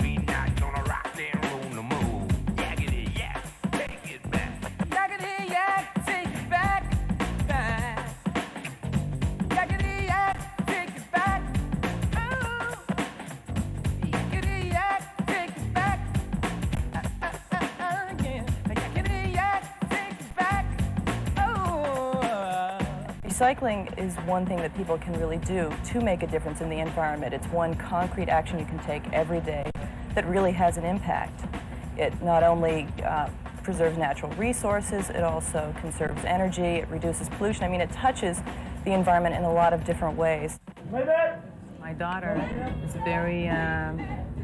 [SPEAKER 12] We not gonna rock and roll no more. Yakety yak, take it back.
[SPEAKER 11] Yakety yak, take it back, back. Yakety yak, take it back. Oh. Yakety yak, take it back. Again. Yakety yak, take it back. Oh.
[SPEAKER 3] Recycling is one thing that people can really do to make a difference in the environment. It's one concrete action you can take every day that really has an impact. It not only preserves natural resources, it also conserves energy, it reduces pollution. I mean, it touches the environment in a lot of different ways.
[SPEAKER 9] My daughter is very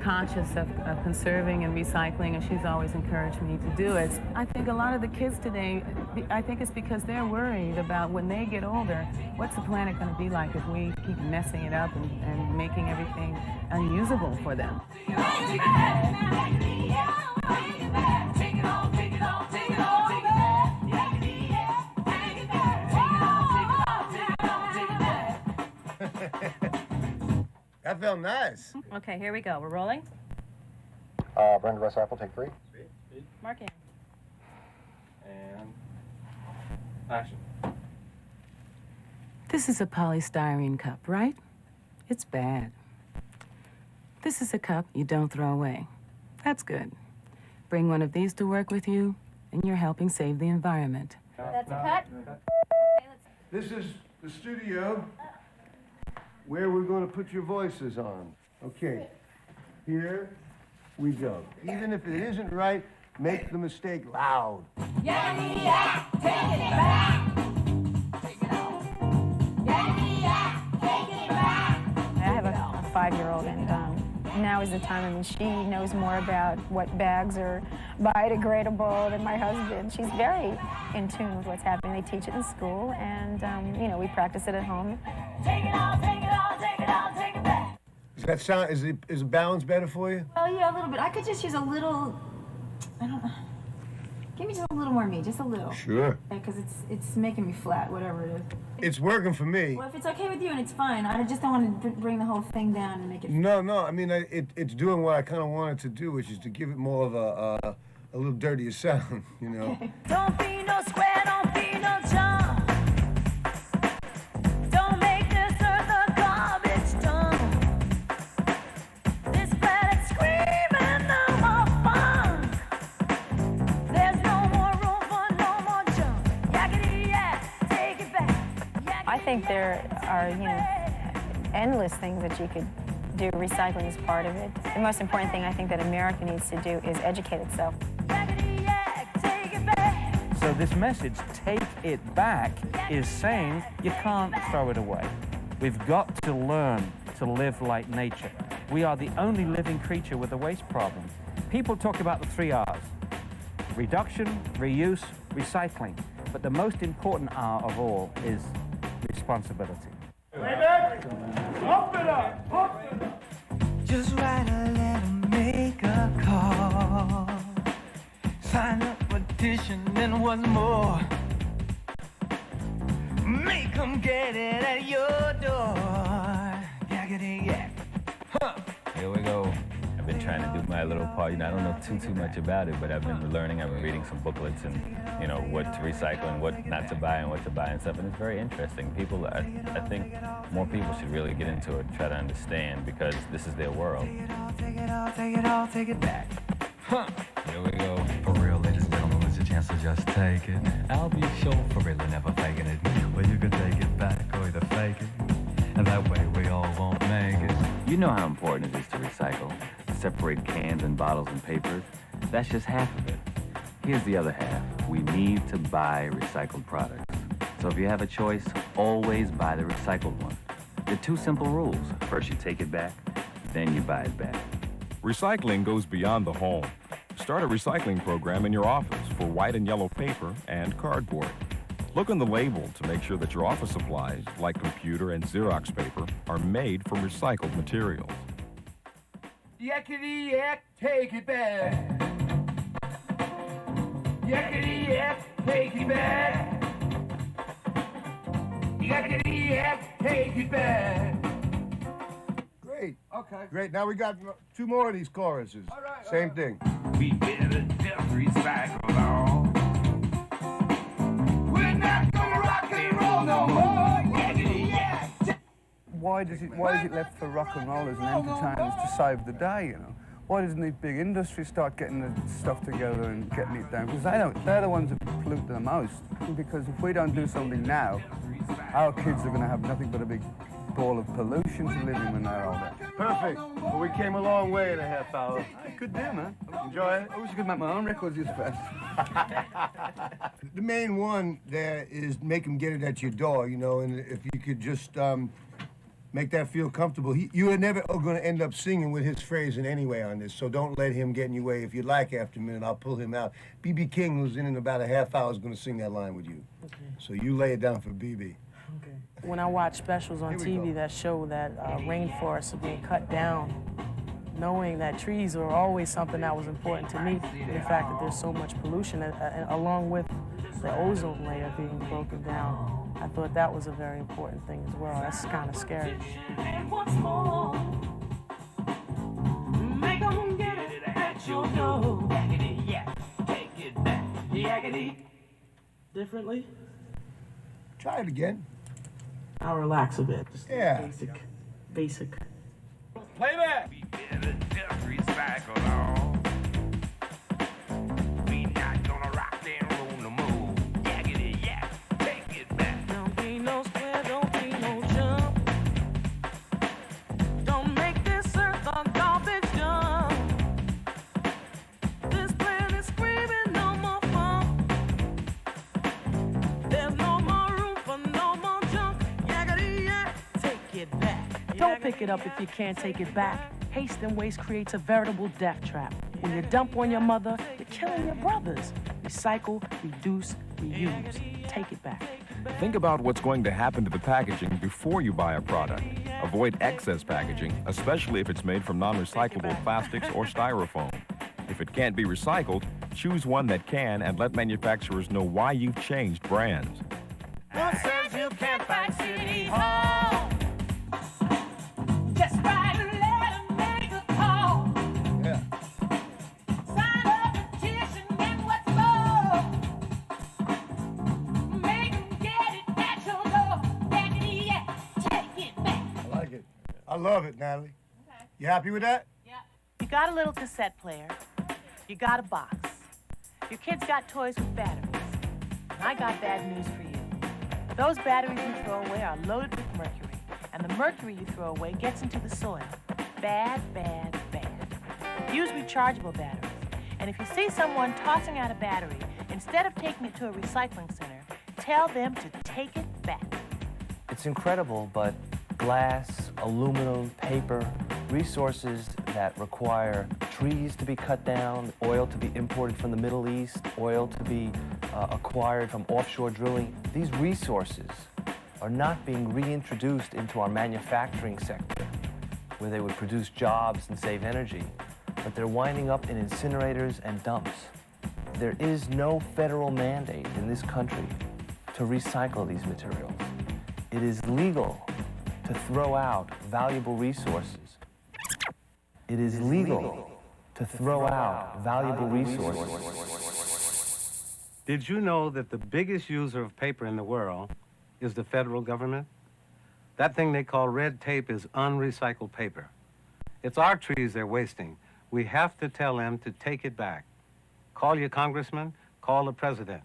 [SPEAKER 9] conscious of conserving and recycling, and she's always encouraged me to do it. I think a lot of the kids today, I think it's because they're worried about when they get older, what's the planet going to be like if we keep messing it up and making everything unusable for them.
[SPEAKER 19] That felt nice.
[SPEAKER 1] Okay, here we go. We're rolling.
[SPEAKER 22] Brenda Russ Apple, take 3.
[SPEAKER 1] Marking.
[SPEAKER 16] And action.
[SPEAKER 9] This is a polystyrene cup, right? It's bad. This is a cup you don't throw away. That's good. Bring one of these to work with you, and you're helping save the environment.
[SPEAKER 1] That's a cut.
[SPEAKER 19] This is the studio where we're going to put your voices on. Okay, here we go. Even if it isn't right, make the mistake loud.
[SPEAKER 11] Yeah, take it back. Take it out. Yeah, take it back.
[SPEAKER 13] I have a 5-year-old, and now is the time. I mean, she knows more about what bags are biodegradable than my husband. She's very in tune with what's happening. They teach it in school, and you know, we practice it at home.
[SPEAKER 11] Take it out, take it out, take it out, take it back.
[SPEAKER 19] Does that sound, is the balance better for you?
[SPEAKER 13] Oh yeah, a little bit. I could just use a little. I don't know. Give me just a little more meat, just a little.
[SPEAKER 19] Sure.
[SPEAKER 13] Because it's making me flat, whatever it is.
[SPEAKER 19] It's working for me.
[SPEAKER 13] Well, if it's okay with you and it's fine, I just don't want to bring the whole thing down and make it.
[SPEAKER 19] No, I mean, it's doing what I kind of wanted to do, which is to give it more of a little dirtier sound, you know.
[SPEAKER 11] Don't be no square, don't be no chump. Don't make this earth a garbage dump. This planet's screaming no more fun. There's no more room for no more junk. Yakety yak, take it back.
[SPEAKER 13] I think there are, you know, endless things that you could do. Recycling is part of it. The most important thing I think that America needs to do is educate itself.
[SPEAKER 15] So this message, take it back, is saying you can't throw it away. We've got to learn to live like nature. We are the only living creature with a waste problem. People talk about the 3 R's: reduction, reuse, recycling. But the most important R of all is responsibility.
[SPEAKER 10] Pump it up, pump it up.
[SPEAKER 11] Just write a letter, make a call. Sign a petition, then what's more? Make them get it at your door. Yakety yak. Huh.
[SPEAKER 25] Here we go. I've been trying to do my little part. You know, I don't know too much about it, but I've been learning. I've been reading some booklets and, you know, what to recycle and what not to buy and what to buy and stuff. And it's very interesting. People, I think more people should really get into it, try to understand, because this is their world.
[SPEAKER 11] Take it all, take it all, take it back. Huh.
[SPEAKER 25] Here we go.
[SPEAKER 20] For real, ladies and gentlemen, it's a chance to just take it. I'll be sure for really never faking it. Well, you can take it back or either fake it. And that way we all won't make it.
[SPEAKER 25] You know how important it is to recycle, to separate cans and bottles and papers. That's just half of it. Here's the other half. We need to buy recycled products. So if you have a choice, always buy the recycled one. There are 2 simple rules. First you take it back, then you buy it back.
[SPEAKER 6] Recycling goes beyond the home. Start a recycling program in your office for white and yellow paper and cardboard. Look on the label to make sure that your office supplies, like computer and Xerox paper, are made from recycled materials.
[SPEAKER 11] Yakety yak, take it back. Yakety yak, take it back. Yakety yak, take it back.
[SPEAKER 19] Great. Okay. Great. Now we got 2 more of these choruses.
[SPEAKER 11] All right,
[SPEAKER 19] Same thing.
[SPEAKER 11] We better just recycle all. We're not gonna rock and roll no more. Yakety yak.
[SPEAKER 17] Why is it left for rock and rollers and entertainers to save the day, you know? why doesn't the big industry start getting the stuff together and getting it down? Because they're the ones that pollute the most. Because if we don't do something now, our kids are going to have nothing but a big ball of pollution to live in when they're older.
[SPEAKER 19] Perfect. Well, we came a long way in a half hour.
[SPEAKER 17] Good day, man.
[SPEAKER 19] Enjoy it.
[SPEAKER 17] I wish I could make my own records this fast.
[SPEAKER 19] The main one there is make him get it at your door, you know, and if you could just make that feel comfortable. You are never going to end up singing with his phrasing anyway on this, so don't let him get in your way. If you'd like, after a minute, I'll pull him out. B.B. King, who's in about a half hour, is going to sing that line with you.
[SPEAKER 4] Okay.
[SPEAKER 19] So you lay it down for B.B.
[SPEAKER 4] Okay. When I watch specials on TV that show that rainforests are being cut down, knowing that trees are always something that was important to me, and the fact that there's so much pollution, along with the ozone layer being broken down, I thought that was a very important thing as well. That's kind of scary.
[SPEAKER 11] And what's more, make them get it at your door. Yakety yak, take it back. Yakety.
[SPEAKER 4] Differently?
[SPEAKER 19] Try it again.
[SPEAKER 4] I'll relax a bit. Just
[SPEAKER 19] Yeah.
[SPEAKER 4] Basic.
[SPEAKER 12] Playback. Just recycle all. We not gonna rock and roll no more. Yakety yak, take it back.
[SPEAKER 11] Don't be no square, don't be no jump. Don't make this earth a garbage dump. This planet's screaming no more fun. There's no more room for no more junk. Yakety yak, take it back.
[SPEAKER 4] Don't pick it up if you can't take it back. Haste and waste creates a veritable death trap. When you dump on your mother, you're killing your brothers. Recycle, reduce, reuse. Take it back.
[SPEAKER 6] Think about what's going to happen to the packaging before you buy a product. Avoid excess packaging, especially if it's made from non-recyclable plastics or styrofoam. If it can't be recycled, choose one that can and let manufacturers know why you've changed brands.
[SPEAKER 11] Who says you can't find City Hall? Just write a letter, make a call.
[SPEAKER 19] Yeah.
[SPEAKER 11] Sign a petition, and what's more, make 'em get it at your door. Yakety yak, take it back.
[SPEAKER 19] I like it. I love it, Natalie. Okay. You happy with that?
[SPEAKER 7] You got a little cassette player. You got a box. Your kids got toys with batteries. And I got bad news for you. Those batteries you throw away are loaded with mercury. And the mercury you throw away gets into the soil. Bad, bad, bad. Use rechargeable batteries. And if you see someone tossing out a battery, instead of taking it to a recycling center, tell them to take it back.
[SPEAKER 8] It's incredible, but glass, aluminum, paper, resources that require trees to be cut down, oil to be imported from the Middle East, oil to be acquired from offshore drilling, these resources are not being reintroduced into our manufacturing sector, where they would produce jobs and save energy, but they're winding up in incinerators and dumps. There is no federal mandate in this country to recycle these materials. It is legal to throw out valuable resources. It is legal to throw out valuable resources.
[SPEAKER 14] Did you know that the biggest user of paper in the world is the federal government? That thing they call red tape is unrecycled paper. It's our trees they're wasting. We have to tell them to take it back. Call your congressman, call the president.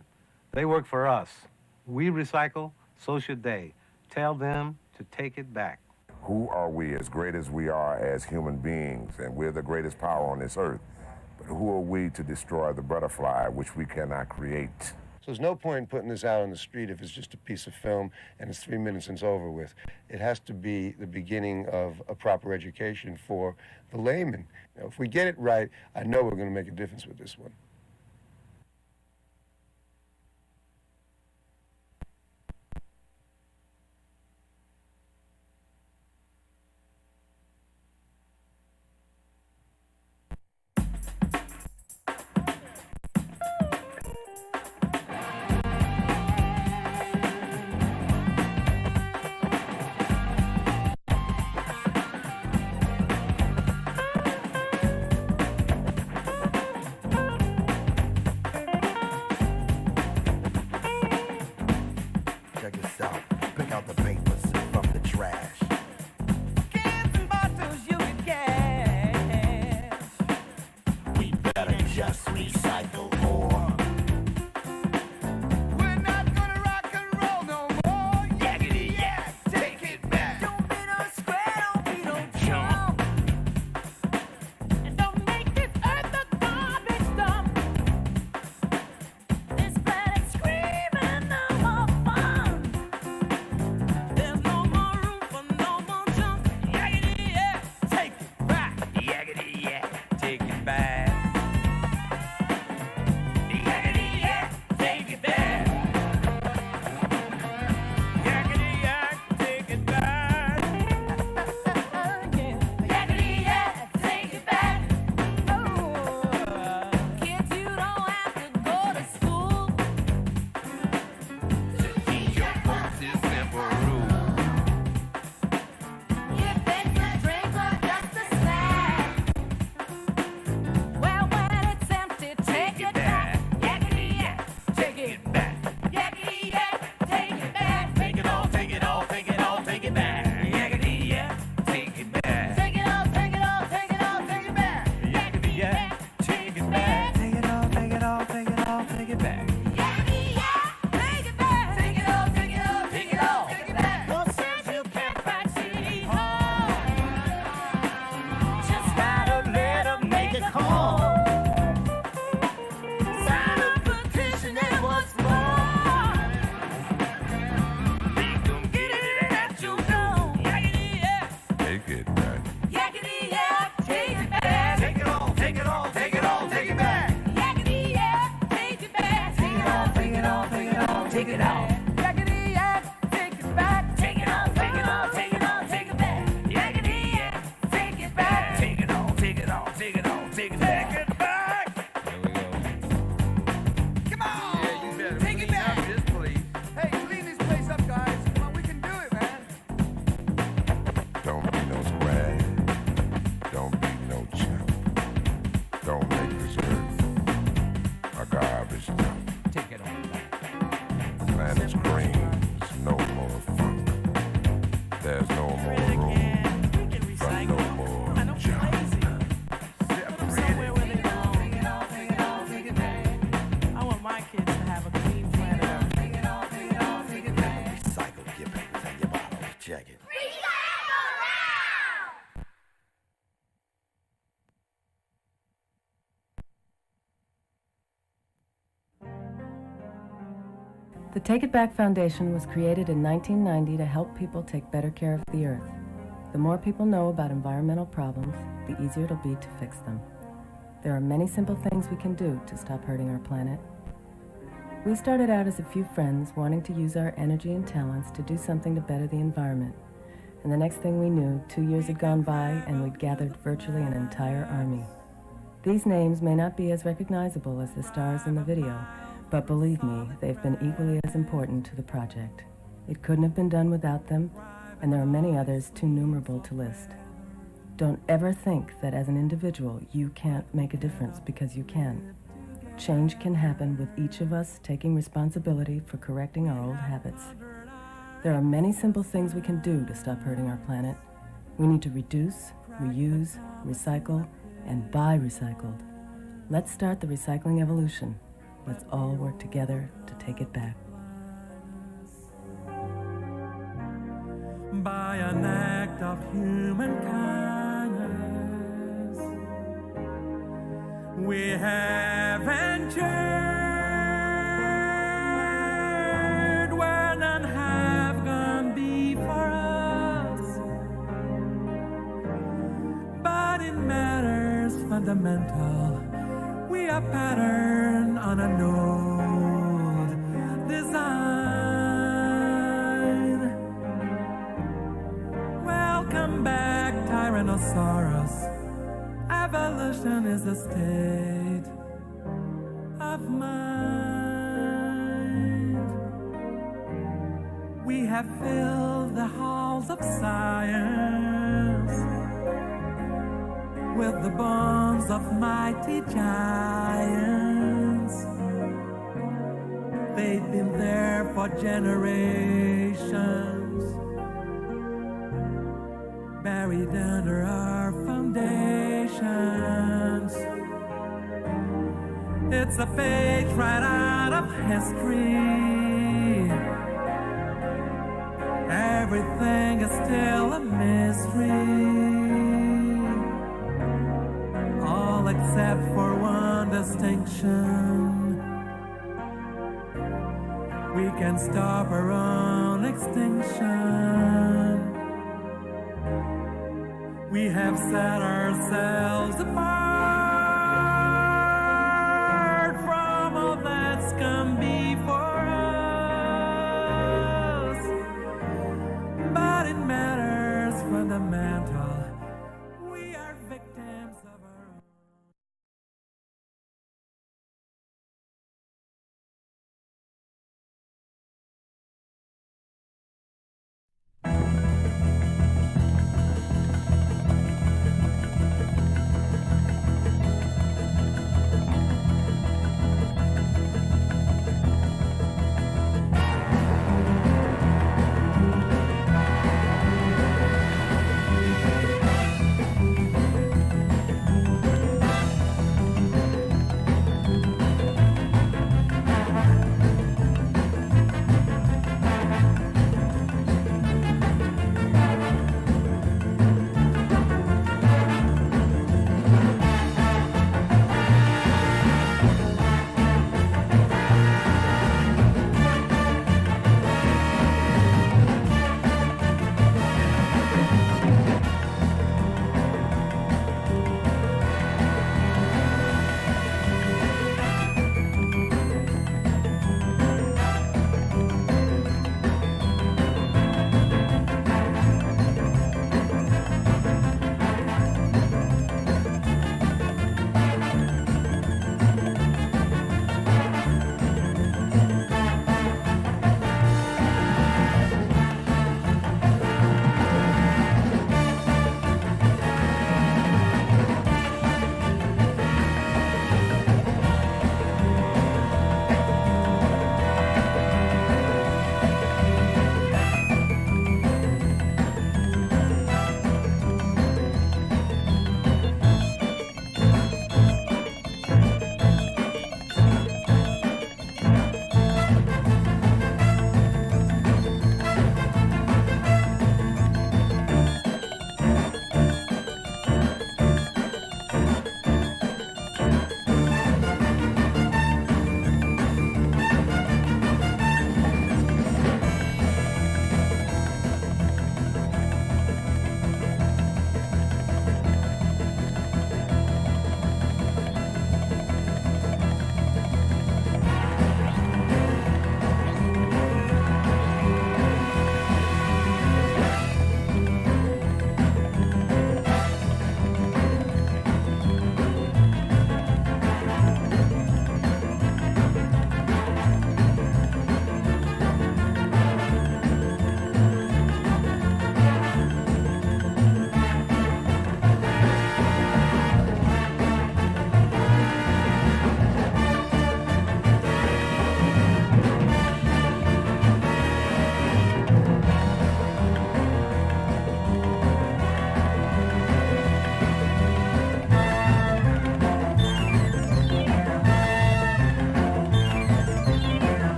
[SPEAKER 14] They work for us. We recycle, so should they. Tell them to take it back.
[SPEAKER 24] Who are we, as great as we are as human beings, and we're the greatest power on this earth, but who are we to destroy the butterfly which we cannot create?
[SPEAKER 19] So there's no point in putting this out on the street if it's just a piece of film and it's 3 minutes and it's over with. It has to be the beginning of a proper education for the layman. You know, if we get it right, I know we're going to make a difference with this one.
[SPEAKER 24] take it back.
[SPEAKER 11] Yakety yak, take it back. Take it all, take it all, take it all, take it back. Yakety yak, take it back. Take it all, take it all, take it all, take it all. Yakety yak, take it back. Take it all, take it all, take it all, take it back. Yakety yak, take it back. Take it all, take it all, take it all, take it back. Take it back.
[SPEAKER 12] There we go.
[SPEAKER 11] Come on.
[SPEAKER 12] Yeah, you better
[SPEAKER 11] take it back.
[SPEAKER 12] This place.
[SPEAKER 17] Hey, clean this place up, guys. Come on, we can do it, man.
[SPEAKER 24] Don't be no scrag. Don't be no chump. Don't make this earth a garbage dump.
[SPEAKER 11] Take it on back.
[SPEAKER 24] The planet's green. There's no more funk. There's no more room for no more junk.
[SPEAKER 4] Somewhere where they belong. I want my kids to have a clean planet Earth.
[SPEAKER 11] Recycle your papers and your bottles. Check it.
[SPEAKER 2] The Take It Back Foundation was created in 1990 to help people take better care of the earth. The more people know about environmental problems, the easier it'll be to fix them. There are many simple things we can do to stop hurting our planet. We started out as a few friends wanting to use our energy and talents to do something to better the environment. And the next thing we knew, 2 years had gone by and we'd gathered virtually an entire army. These names may not be as recognizable as the stars in the video, but believe me, they've been equally as important to the project. It couldn't have been done without them, and there are many others too numerable to list. Don't ever think that as an individual you can't make a difference, because you can. Change can happen with each of us taking responsibility for correcting our old habits. There are many simple things we can do to stop hurting our planet. We need to reduce, reuse, recycle, and buy recycled. Let's start the recycling evolution. Let's all work together to take it back.
[SPEAKER 11] By an act of human kindness, we have endured where none have gone before us. But in matters fundamental, we are patterned on a node design. Welcome back, Tyrannosaurus. Evolution is a state of mind. We have filled the halls of science with the bones of mighty giants. They've been there for generations, buried under our foundations. It's a page right out of history. Everything is still a mystery, except for one distinction. We can stop our own extinction. We have set ourselves apart.